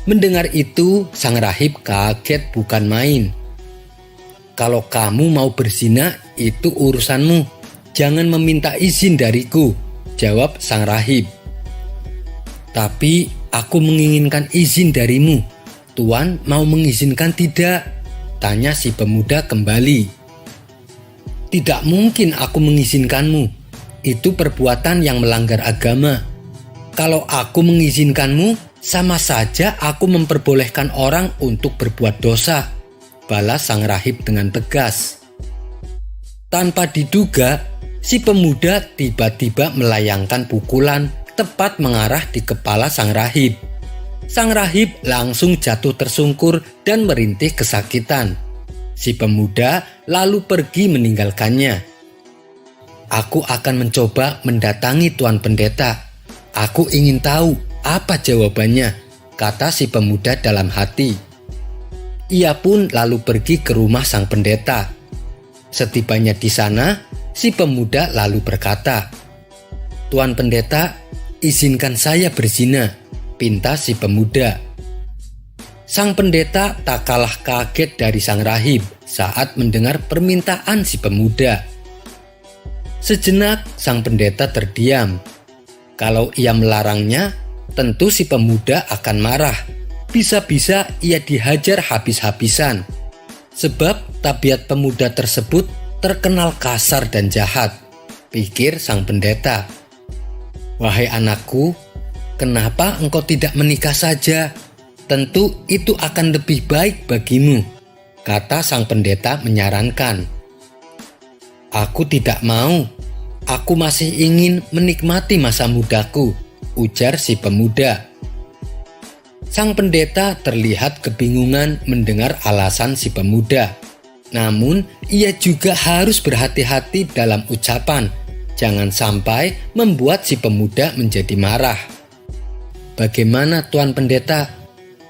Mendengar itu, sang rahib kaget bukan main. "Kalau kamu mau berzina, itu urusanmu. Jangan meminta izin dariku," jawab sang rahib. "Tapi aku menginginkan izin darimu. Tuan mau mengizinkan tidak?" tanya si pemuda kembali. "Tidak mungkin aku mengizinkanmu. Itu perbuatan yang melanggar agama. Kalau aku mengizinkanmu, sama saja aku memperbolehkan orang untuk berbuat dosa," balas sang rahib dengan tegas. Tanpa diduga, si pemuda tiba-tiba melayangkan pukulan tepat mengarah di kepala sang rahib. Sang rahib langsung jatuh tersungkur dan merintih kesakitan. Si pemuda lalu pergi meninggalkannya. "Aku akan mencoba mendatangi Tuan Pendeta. Aku ingin tahu apa jawabannya," kata si pemuda dalam hati. Ia pun lalu pergi ke rumah sang pendeta. Setibanya di sana, si pemuda lalu berkata, "Tuan Pendeta, izinkan saya berzina," pinta si pemuda. Sang pendeta tak kalah kaget dari sang rahib saat mendengar permintaan si pemuda. Sejenak sang pendeta terdiam. Kalau ia melarangnya, tentu si pemuda akan marah. Bisa-bisa ia dihajar habis-habisan. Sebab tabiat pemuda tersebut terkenal kasar dan jahat, pikir sang pendeta. "Wahai anakku, kenapa engkau tidak menikah saja? Tentu itu akan lebih baik bagimu," kata sang pendeta menyarankan. "Aku tidak mau. Aku masih ingin menikmati masa mudaku," ujar si pemuda. Sang pendeta terlihat kebingungan mendengar alasan si pemuda. Namun, ia juga harus berhati-hati dalam ucapan. Jangan sampai membuat si pemuda menjadi marah. "Bagaimana Tuan Pendeta?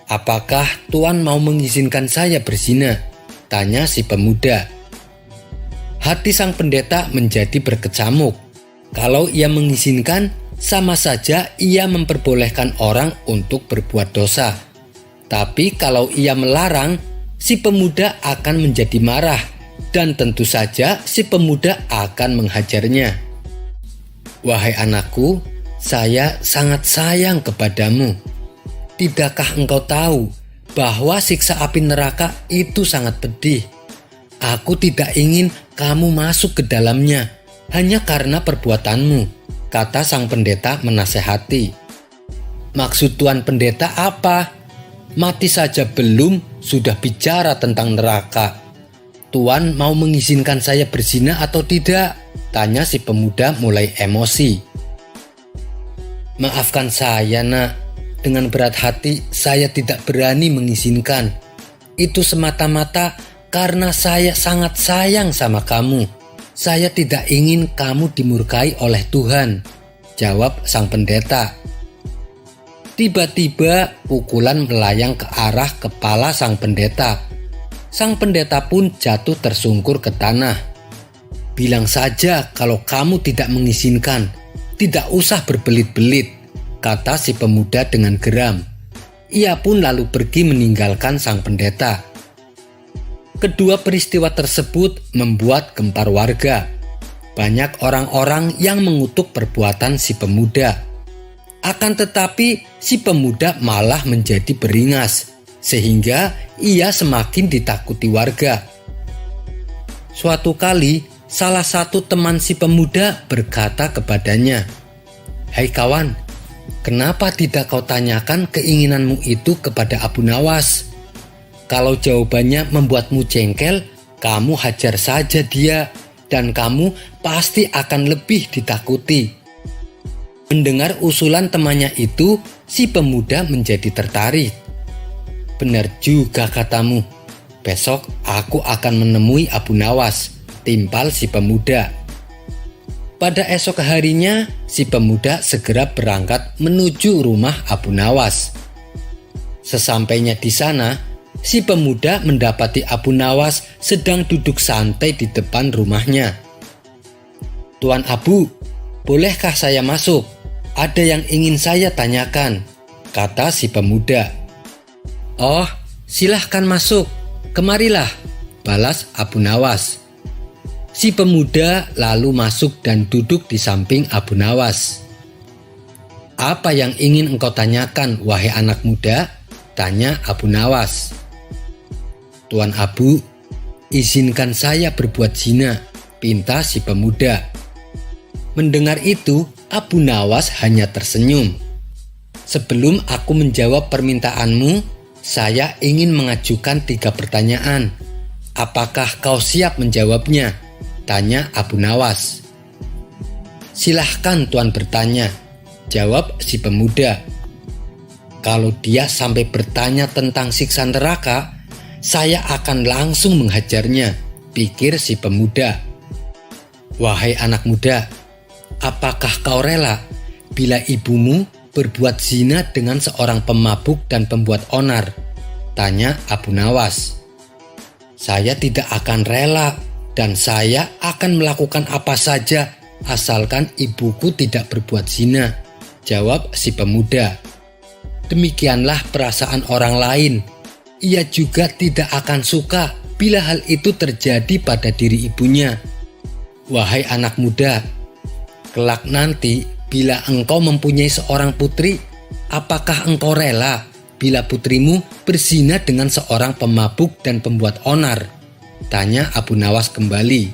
Apakah Tuan mau mengizinkan saya berzina?" tanya si pemuda. Hati sang pendeta menjadi berkecamuk. Kalau ia mengizinkan, sama saja ia memperbolehkan orang untuk berbuat dosa. Tapi kalau ia melarang, si pemuda akan menjadi marah dan tentu saja si pemuda akan menghajarnya. "Wahai anakku, saya sangat sayang kepadamu. Tidakkah engkau tahu bahwa siksa api neraka itu sangat pedih? Aku tidak ingin kamu masuk ke dalamnya hanya karena perbuatanmu," kata sang pendeta menasehati. "Maksud Tuan Pendeta apa? Mati saja belum sudah bicara tentang neraka. Tuan mau mengizinkan saya berzina atau tidak?" tanya si pemuda mulai emosi. Maafkan saya, Nak. Dengan berat hati saya tidak berani mengizinkan. Itu semata-mata karena saya sangat sayang sama kamu. Saya tidak ingin kamu dimurkai oleh Tuhan, jawab sang pendeta. Tiba-tiba pukulan melayang ke arah kepala sang pendeta. Sang pendeta pun jatuh tersungkur ke tanah. Bilang saja kalau kamu tidak mengizinkan, tidak usah berbelit-belit, kata si pemuda dengan geram. Ia pun lalu pergi meninggalkan sang pendeta. Kedua peristiwa tersebut membuat gempar warga. Banyak orang-orang yang mengutuk perbuatan si pemuda. Akan tetapi si pemuda malah menjadi beringas, sehingga ia semakin ditakuti warga. Suatu kali, salah satu teman si pemuda berkata kepadanya, "Hai kawan, kenapa tidak kau tanyakan keinginanmu itu kepada Abu Nawas? Kalau jawabannya membuatmu jengkel, kamu hajar saja dia dan kamu pasti akan lebih ditakuti." Mendengar usulan temannya itu, si pemuda menjadi tertarik. "Benar juga katamu. Besok aku akan menemui Abu Nawas," timpal si pemuda. Pada esok harinya, si pemuda segera berangkat menuju rumah Abu Nawas. Sesampainya di sana, si pemuda mendapati Abu Nawas sedang duduk santai di depan rumahnya. "Tuan Abu, bolehkah saya masuk? Ada yang ingin saya tanyakan," kata si pemuda. "Oh, silahkan masuk. Kemarilah," balas Abu Nawas. Si pemuda lalu masuk dan duduk di samping Abu Nawas. "Apa yang ingin engkau tanyakan, wahai anak muda?" tanya Abu Nawas. "Tuan Abu, izinkan saya berbuat zina," pinta si pemuda. Mendengar itu, Abu Nawas hanya tersenyum. "Sebelum aku menjawab permintaanmu, saya ingin mengajukan 3 pertanyaan. Apakah kau siap menjawabnya?" tanya Abu Nawas. "Silahkan tuan bertanya," jawab si pemuda. "Kalau dia sampai bertanya tentang siksa neraka, saya akan langsung menghajarnya," pikir si pemuda. "Wahai anak muda, apakah kau rela bila ibumu berbuat zina dengan seorang pemabuk dan pembuat onar?" tanya Abu Nawas. "Saya tidak akan rela dan saya akan melakukan apa saja asalkan ibuku tidak berbuat zina," jawab si pemuda. Demikianlah perasaan orang lain. Ia juga tidak akan suka bila hal itu terjadi pada diri ibunya. Wahai anak muda, kelak nanti bila engkau mempunyai seorang putri, apakah engkau rela bila putrimu berzina dengan seorang pemabuk dan pembuat onar? Tanya Abu Nawas kembali.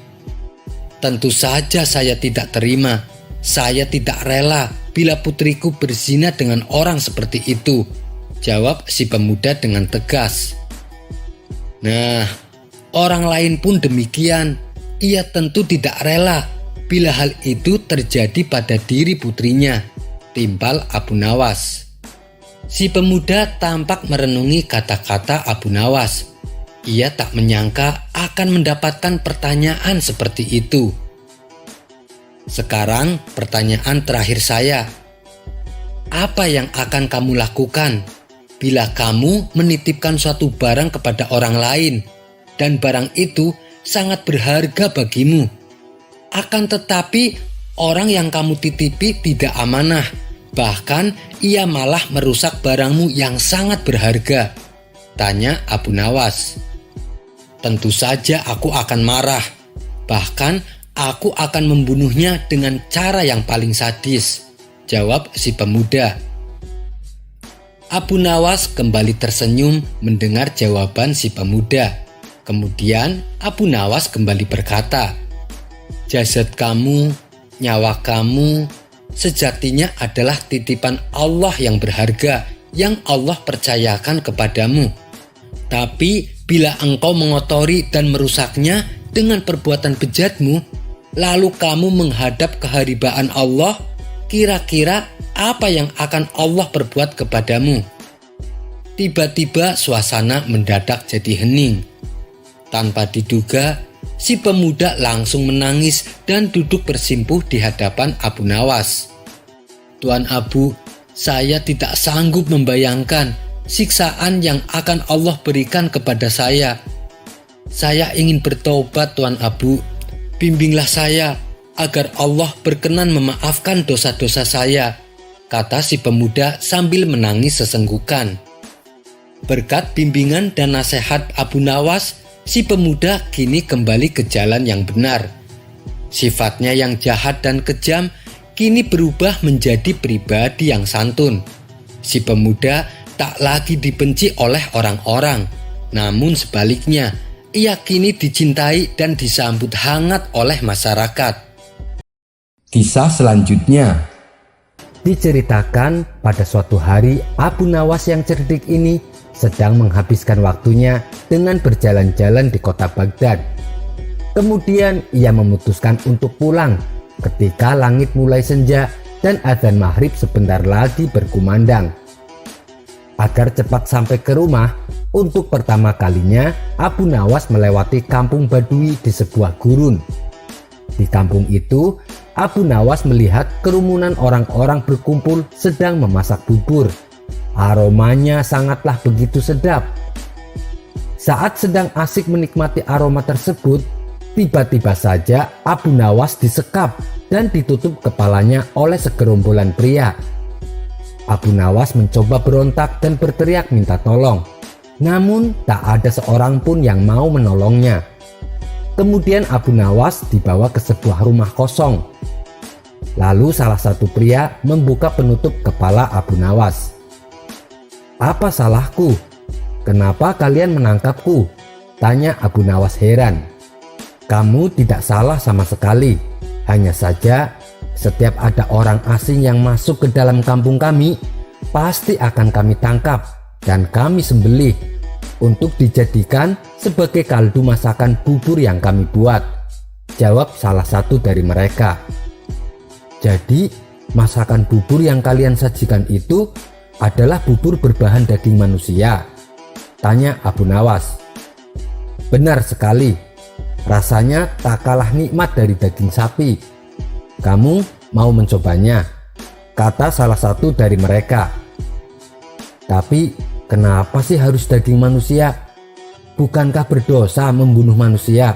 Tentu saja saya tidak terima. Saya tidak rela bila putriku berzina dengan orang seperti itu, jawab si pemuda dengan tegas. Nah, orang lain pun demikian. Ia tentu tidak rela bila hal itu terjadi pada diri putrinya, timpal Abu Nawas. Si pemuda tampak merenungi kata-kata Abu Nawas. Ia tak menyangka akan mendapatkan pertanyaan seperti itu. Sekarang pertanyaan terakhir saya. Apa yang akan kamu lakukan bila kamu menitipkan suatu barang kepada orang lain dan barang itu sangat berharga bagimu? Akan tetapi orang yang kamu titipi tidak amanah, bahkan ia malah merusak barangmu yang sangat berharga, tanya Abu Nawas. Tentu saja aku akan marah, bahkan aku akan membunuhnya dengan cara yang paling sadis, jawab si pemuda. Abu Nawas kembali tersenyum mendengar jawaban si pemuda. Kemudian Abu Nawas kembali berkata, jasad kamu, nyawa kamu, sejatinya adalah titipan Allah yang berharga yang Allah percayakan kepadamu. Tapi bila engkau mengotori dan merusaknya dengan perbuatan bejatmu, lalu kamu menghadap keharibaan Allah, kira-kira apa yang akan Allah perbuat kepadamu. Tiba-tiba suasana mendadak jadi hening. Tanpa diduga, si pemuda langsung menangis dan duduk bersimpuh di hadapan Abu Nawas. Tuan Abu, saya tidak sanggup membayangkan siksaan yang akan Allah berikan kepada saya. Saya ingin bertobat, Tuan Abu. Bimbinglah saya agar Allah berkenan memaafkan dosa-dosa saya, kata si pemuda sambil menangis sesenggukan. Berkat bimbingan dan nasihat Abu Nawas, si pemuda kini kembali ke jalan yang benar. Sifatnya yang jahat dan kejam kini berubah menjadi pribadi yang santun. Si pemuda tak lagi dibenci oleh orang-orang, namun sebaliknya, ia kini dicintai dan disambut hangat oleh masyarakat. Kisah selanjutnya diceritakan pada suatu hari Abu Nawas yang cerdik ini sedang menghabiskan waktunya dengan berjalan-jalan di kota Baghdad. Kemudian ia memutuskan untuk pulang ketika langit mulai senja dan adzan maghrib sebentar lagi berkumandang. Agar cepat sampai ke rumah, untuk pertama kalinya Abu Nawas melewati kampung Badui di sebuah gurun. Di kampung itu, Abu Nawas melihat kerumunan orang-orang berkumpul sedang memasak bubur. Aromanya sangatlah begitu sedap. Saat sedang asik menikmati aroma tersebut, tiba-tiba saja Abu Nawas disekap dan ditutup kepalanya oleh segerombolan pria. Abu Nawas mencoba berontak dan berteriak minta tolong. Namun tak ada seorang pun yang mau menolongnya. Kemudian Abu Nawas dibawa ke sebuah rumah kosong. Lalu salah satu pria membuka penutup kepala Abu Nawas. "Apa salahku? Kenapa kalian menangkapku?" tanya Abu Nawas heran. "Kamu tidak salah sama sekali. Hanya saja setiap ada orang asing yang masuk ke dalam kampung kami, pasti akan kami tangkap dan kami sembelih untuk dijadikan sebagai kaldu masakan bubur yang kami buat," jawab salah satu dari mereka. "Jadi masakan bubur yang kalian sajikan itu adalah bubur berbahan daging manusia?" tanya Abu Nawas. "Benar sekali. Rasanya tak kalah nikmat dari daging sapi. Kamu mau mencobanya?" kata salah satu dari mereka. "Tapi kenapa sih harus daging manusia? Bukankah berdosa membunuh manusia?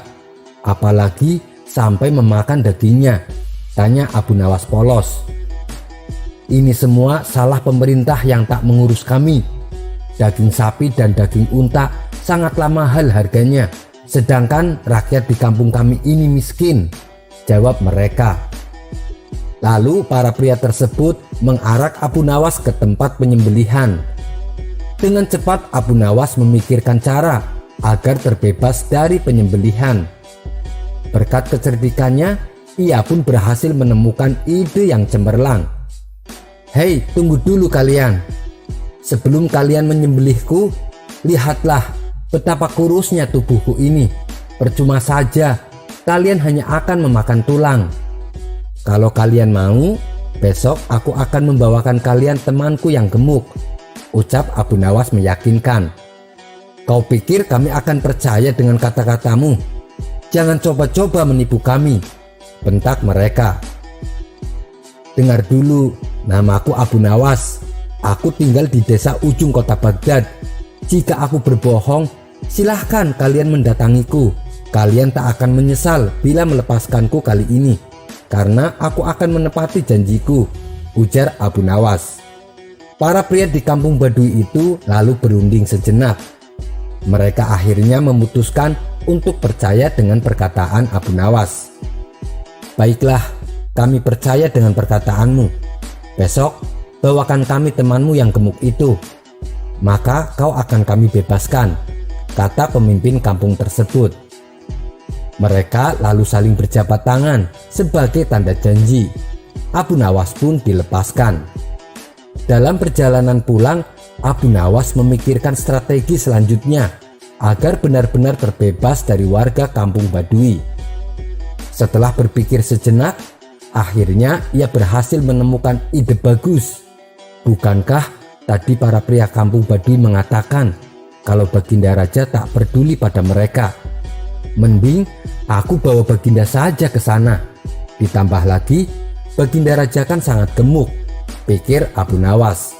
Apalagi sampai memakan dagingnya?" tanya Abu Nawas polos. "Ini semua salah pemerintah yang tak mengurus kami. Daging sapi dan daging unta sangatlah mahal harganya, sedangkan rakyat di kampung kami ini miskin," jawab mereka. Lalu para pria tersebut mengarak Abu Nawas ke tempat penyembelihan. Dengan cepat Abu Nawas memikirkan cara agar terbebas dari penyembelihan. Berkat kecerdikannya, ia pun berhasil menemukan ide yang cemerlang. "Hei, tunggu dulu kalian. Sebelum kalian menyembelihku, lihatlah betapa kurusnya tubuhku ini. Percuma saja, kalian hanya akan memakan tulang. Kalau kalian mau, besok aku akan membawakan kalian temanku yang gemuk," ucap Abu Nawas meyakinkan. "Kau pikir kami akan percaya dengan kata-katamu? Jangan coba-coba menipu kami," bentak mereka. "Dengar dulu, namaku Abu Nawas. Aku tinggal di desa ujung kota Baghdad. Jika aku berbohong, silahkan kalian mendatangiku. Kalian tak akan menyesal bila melepaskanku kali ini, karena aku akan menepati janjiku," ujar Abu Nawas. Para pria di kampung Badui itu lalu berunding sejenak. Mereka akhirnya memutuskan untuk percaya dengan perkataan Abu Nawas. "Baiklah, kami percaya dengan perkataanmu. Besok bawakan kami temanmu yang gemuk itu, maka kau akan kami bebaskan," kata pemimpin kampung tersebut. Mereka lalu saling berjabat tangan sebagai tanda janji. Abu Nawas pun dilepaskan. Dalam perjalanan pulang, Abu Nawas memikirkan strategi selanjutnya agar benar-benar terbebas dari warga kampung Badui. Setelah berpikir sejenak, Akhirnya ia berhasil menemukan ide bagus. Bukankah tadi para pria kampung Baduy mengatakan kalau Baginda Raja tak peduli pada mereka? Mending aku bawa Baginda saja ke sana. Ditambah lagi Baginda Raja kan sangat gemuk, pikir Abu Nawas.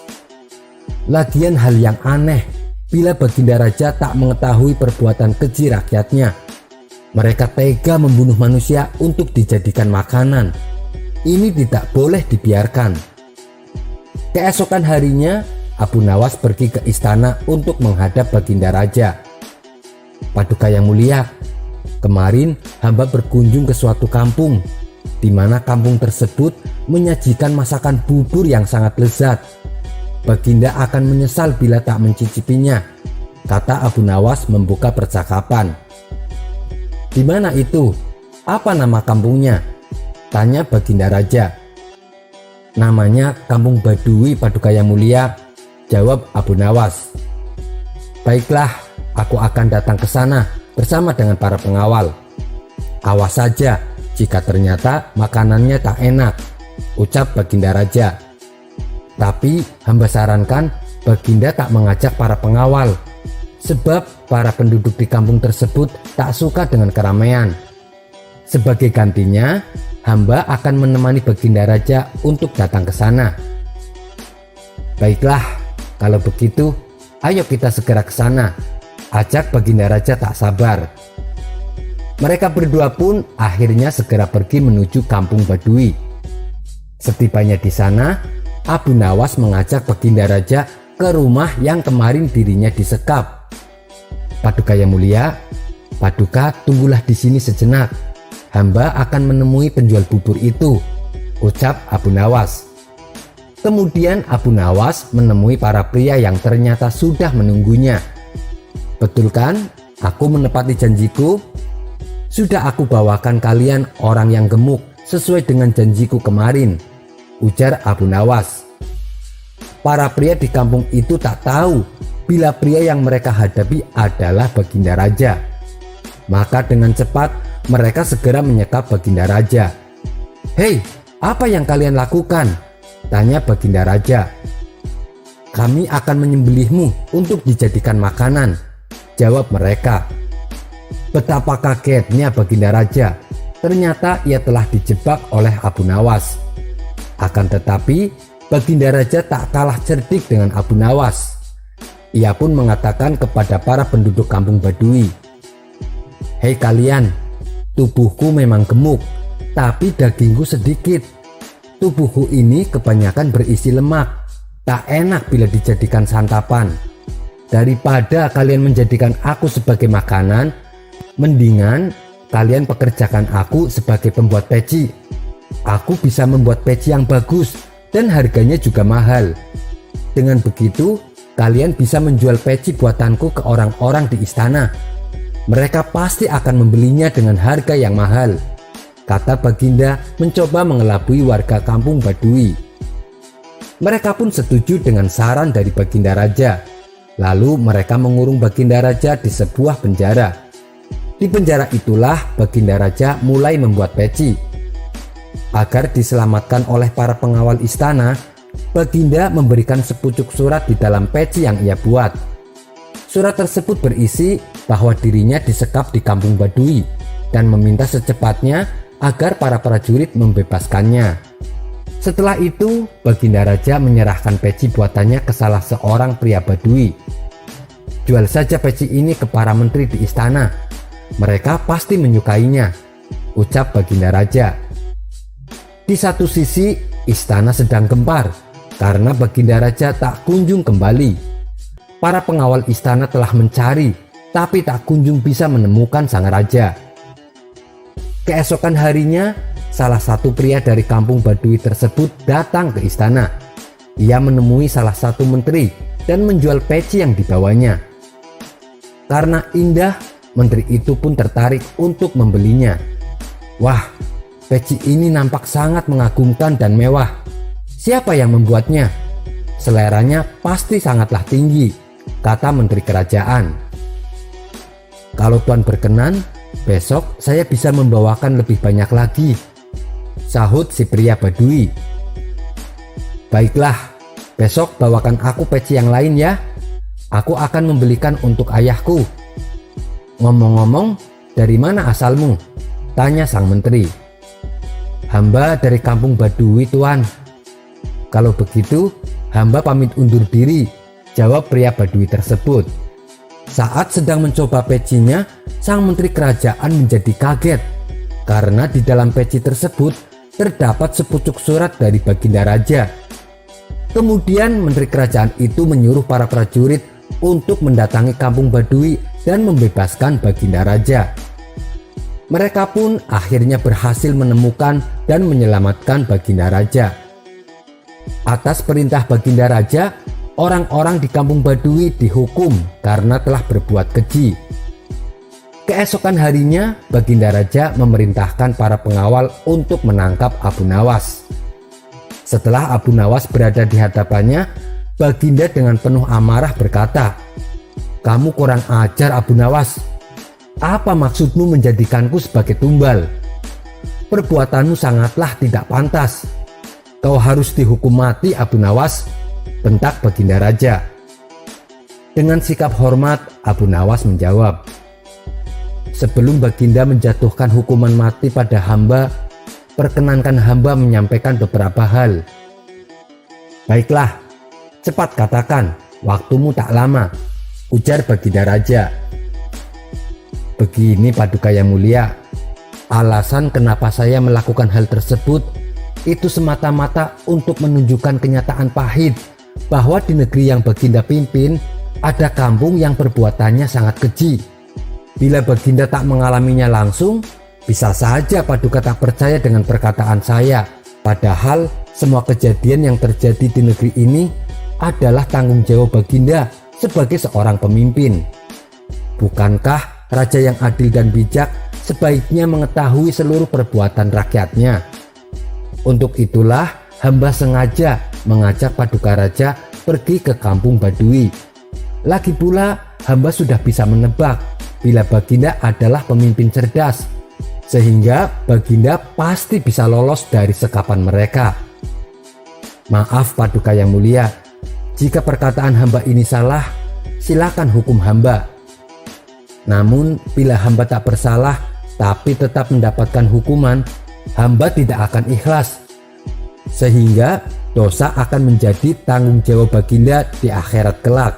Lagian hal yang aneh bila Baginda Raja tak mengetahui perbuatan keji rakyatnya. Mereka tega membunuh manusia untuk dijadikan makanan. Ini tidak boleh dibiarkan. Keesokan harinya, Abu Nawas pergi ke istana untuk menghadap Baginda Raja. Paduka yang mulia, kemarin hamba berkunjung ke suatu kampung, di mana kampung tersebut menyajikan masakan bubur yang sangat lezat. Baginda akan menyesal bila tak mencicipinya, kata Abu Nawas membuka percakapan. Di mana itu? Apa nama kampungnya? Tanya Baginda Raja. Namanya Kampung Baduy, Paduka yang mulia, jawab Abu Nawas. Baiklah, aku akan datang ke sana bersama dengan para pengawal. Awas saja jika ternyata makanannya tak enak, ucap Baginda Raja. Tapi hamba sarankan Baginda tak mengajak para pengawal, sebab para penduduk di kampung tersebut tak suka dengan keramaian. Sebagai gantinya, hamba akan menemani Baginda Raja untuk datang ke sana. Baiklah, kalau begitu, ayo kita segera ke sana, ajak Baginda Raja tak sabar. Mereka berdua pun akhirnya segera pergi menuju Kampung Baduy. Setibanya di sana, Abu Nawas mengajak Baginda Raja ke rumah yang kemarin dirinya disekap. Paduka yang mulia, Paduka tunggulah di sini sejenak. Hamba akan menemui penjual bubur itu, ucap Abu Nawas. Kemudian Abu Nawas menemui para pria yang ternyata sudah menunggunya. Betul kan? Aku menepati janjiku. Sudah aku bawakan kalian orang yang gemuk sesuai dengan janjiku kemarin, ujar Abu Nawas. Para pria di kampung itu tak tahu bila pria yang mereka hadapi adalah Baginda Raja. Maka dengan cepat mereka segera menyekap Baginda Raja. Hei, apa yang kalian lakukan? Tanya Baginda Raja. Kami akan menyembelihmu untuk dijadikan makanan, jawab mereka. Betapa kagetnya Baginda Raja. Ternyata ia telah dijebak oleh Abu Nawas. Akan tetapi Baginda Raja tak kalah cerdik dengan Abu Nawas. Ia pun mengatakan kepada para penduduk Kampung Baduy, hei kalian, tubuhku memang gemuk, tapi dagingku sedikit. Tubuhku ini kebanyakan berisi lemak, tak enak bila dijadikan santapan. Daripada kalian menjadikan aku sebagai makanan, mendingan kalian pekerjakan aku sebagai pembuat peci. Aku bisa membuat peci yang bagus dan harganya juga mahal. Dengan begitu, kalian bisa menjual peci buatanku ke orang-orang di istana. Mereka pasti akan membelinya dengan harga yang mahal, kata Baginda mencoba mengelabui warga Kampung Baduy. Mereka pun setuju dengan saran dari Baginda Raja. Lalu mereka mengurung Baginda Raja di sebuah penjara. Di penjara itulah Baginda Raja mulai membuat peci. Agar diselamatkan oleh para pengawal istana, Baginda memberikan sepucuk surat di dalam peci yang ia buat. Surat tersebut berisi bahwa dirinya disekap di Kampung Baduy dan meminta secepatnya agar para prajurit membebaskannya. Setelah itu, Baginda Raja menyerahkan peci buatannya ke salah seorang pria Baduy. Jual saja peci ini ke para menteri di istana. Mereka pasti menyukainya, ucap Baginda Raja. Di satu sisi, istana sedang gempar karena Baginda Raja tak kunjung kembali. Para pengawal istana telah mencari, tapi tak kunjung bisa menemukan sang raja. Keesokan harinya, salah satu pria dari Kampung Baduy tersebut datang ke istana. Ia menemui salah satu menteri dan menjual peci yang dibawanya. Karena indah, menteri itu pun tertarik untuk membelinya. Wah, peci ini nampak sangat mengagumkan dan mewah. Siapa yang membuatnya? Seleranya pasti sangatlah tinggi, kata menteri kerajaan. Kalau Tuan berkenan, besok saya bisa membawakan lebih banyak lagi. sahut si pria Badui. "Baiklah, besok bawakan aku peci yang lain ya. Aku akan membelikan untuk ayahku." "Ngomong-ngomong, dari mana asalmu?" tanya sang menteri. "Hamba dari kampung Badui, Tuan." "Kalau begitu, hamba pamit undur diri," jawab pria Badui tersebut. Saat sedang mencoba pecinya, sang menteri kerajaan menjadi kaget karena di dalam peci tersebut terdapat sepucuk surat dari Baginda Raja. Kemudian menteri kerajaan itu menyuruh para prajurit untuk mendatangi kampung Badui dan membebaskan Baginda Raja. Mereka pun akhirnya berhasil menemukan dan menyelamatkan Baginda Raja. Atas perintah Baginda Raja, orang-orang di kampung Badui dihukum karena telah berbuat keji. Keesokan harinya, Baginda Raja memerintahkan para pengawal untuk menangkap Abu Nawas. Setelah Abu Nawas berada di hadapannya, Baginda dengan penuh amarah berkata, "Kamu kurang ajar, Abu Nawas. Apa maksudmu menjadikanku sebagai tumbal? Perbuatanmu sangatlah tidak pantas. Kau harus dihukum mati, Abu Nawas," bentak Baginda Raja. Dengan sikap hormat, Abu Nawas menjawab, "Sebelum Baginda menjatuhkan hukuman mati pada hamba, perkenankan hamba menyampaikan beberapa hal." "Baiklah, cepat katakan, waktumu tak lama," ujar Baginda Raja. "Begini Paduka yang mulia, alasan kenapa saya melakukan hal tersebut itu semata-mata untuk menunjukkan kenyataan pahit bahwa di negeri yang Baginda pimpin ada kampung yang perbuatannya sangat keji. Bila Baginda tak mengalaminya langsung, bisa saja Paduka tak percaya dengan perkataan saya. Padahal semua kejadian yang terjadi di negeri ini adalah tanggung jawab Baginda sebagai seorang pemimpin. Bukankah raja yang adil dan bijak sebaiknya mengetahui seluruh perbuatan rakyatnya? Untuk itulah hamba sengaja mengajak Paduka Raja pergi ke kampung Badui. Lagi pula hamba sudah bisa menebak bila Baginda adalah pemimpin cerdas, sehingga Baginda pasti bisa lolos dari sekapan mereka. Maaf Paduka yang mulia, jika perkataan hamba ini salah, silakan hukum hamba. Namun bila hamba tak bersalah tapi tetap mendapatkan hukuman, hamba tidak akan ikhlas, sehingga dosa akan menjadi tanggung jawab Baginda di akhirat kelak."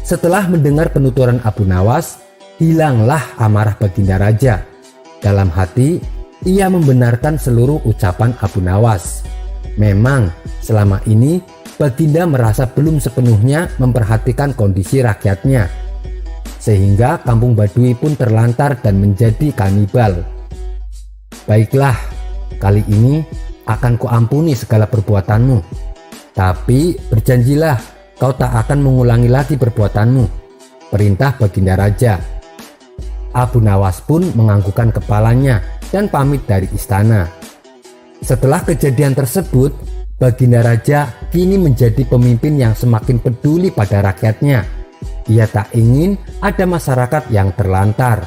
Setelah mendengar penuturan Abu Nawas, hilanglah amarah Baginda Raja. Dalam hati, ia membenarkan seluruh ucapan Abu Nawas. Memang selama ini Baginda merasa belum sepenuhnya memperhatikan kondisi rakyatnya, sehingga kampung Badui pun terlantar dan menjadi kanibal. "Baiklah, kali ini akan kuampuni segala perbuatanmu. Tapi berjanjilah kau tak akan mengulangi lagi perbuatanmu," perintah Baginda Raja. Abu Nawas pun menganggukkan kepalanya dan pamit dari istana. Setelah kejadian tersebut, Baginda Raja kini menjadi pemimpin yang semakin peduli pada rakyatnya. Ia tak ingin ada masyarakat yang terlantar.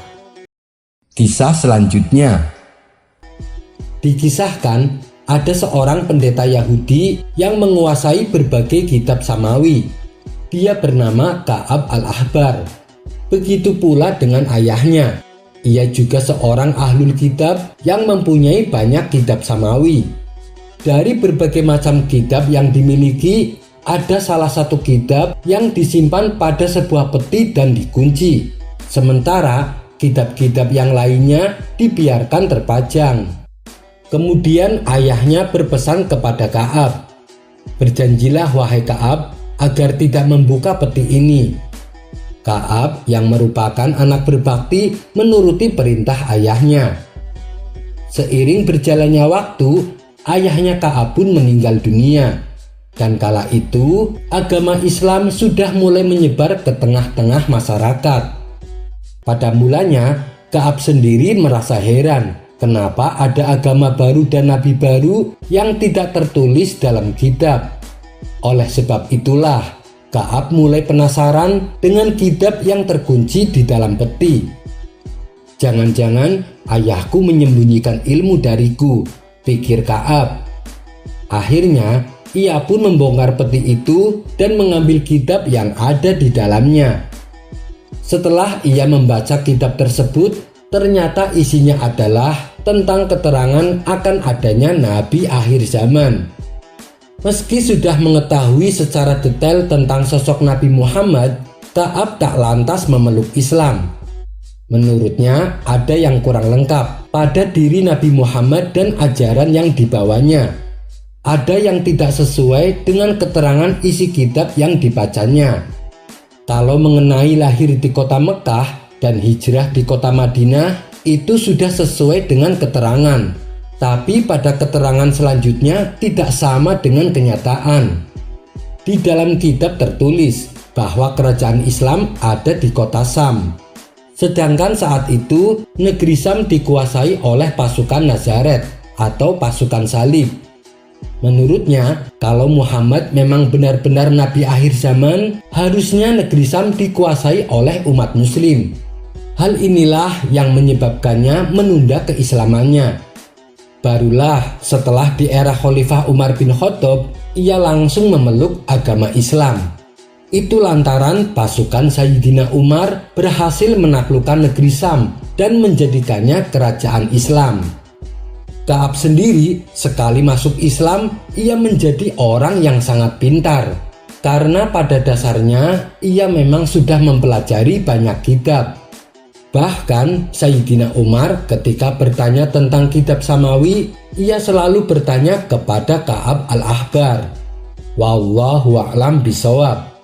Kisah selanjutnya. Dikisahkan ada seorang pendeta Yahudi yang menguasai berbagai kitab samawi. Dia bernama Ka'ab al-Ahbar. Begitu pula dengan ayahnya. Ia juga seorang ahlul kitab yang mempunyai banyak kitab samawi. Dari berbagai macam kitab yang dimiliki, ada salah satu kitab yang disimpan pada sebuah peti dan dikunci. Sementara kitab-kitab yang lainnya dibiarkan terpajang. Kemudian ayahnya berpesan kepada Ka'ab, "Berjanjilah wahai Ka'ab agar tidak membuka peti ini." Ka'ab yang merupakan anak berbakti menuruti perintah ayahnya. Seiring berjalannya waktu, ayahnya Ka'ab pun meninggal dunia. Dan kala itu agama Islam sudah mulai menyebar ke tengah-tengah masyarakat. Pada mulanya Ka'ab sendiri merasa heran kenapa ada agama baru dan nabi baru yang tidak tertulis dalam kitab. Oleh sebab itulah Ka'ab mulai penasaran dengan kitab yang terkunci di dalam peti. Jangan-jangan ayahku menyembunyikan ilmu dariku, pikir Ka'ab. Akhirnya, ia pun membongkar peti itu dan mengambil kitab yang ada di dalamnya. Setelah ia membaca kitab tersebut, ternyata isinya adalah tentang keterangan akan adanya Nabi akhir zaman. Meski sudah mengetahui secara detail tentang sosok Nabi Muhammad, Ka'ab tak lantas memeluk Islam. Menurutnya ada yang kurang lengkap pada diri Nabi Muhammad dan ajaran yang dibawanya. Ada yang tidak sesuai dengan keterangan isi kitab yang dibacanya. Kalau mengenai lahir di kota Mekah dan hijrah di kota Madinah, itu sudah sesuai dengan keterangan. Tapi pada keterangan selanjutnya tidak sama dengan kenyataan. Di dalam kitab tertulis bahwa kerajaan Islam ada di kota Sam. Sedangkan saat itu negeri Sam dikuasai oleh pasukan Nazaret atau pasukan salib. Menurutnya, kalau Muhammad memang benar-benar nabi akhir zaman, harusnya negeri Sam dikuasai oleh umat muslim. Hal inilah yang menyebabkannya menunda keislamannya. Barulah setelah di era Khalifah Umar bin Khattab, ia langsung memeluk agama Islam. Itu lantaran pasukan Sayyidina Umar berhasil menaklukkan negeri Sam dan menjadikannya kerajaan Islam. Ka'ab sendiri sekali masuk Islam, ia menjadi orang yang sangat pintar. Karena pada dasarnya ia memang sudah mempelajari banyak kitab. Bahkan Sayyidina Umar ketika bertanya tentang kitab Samawi, ia selalu bertanya kepada Ka'ab al-Ahbar. Wallahu a'lam bishawab.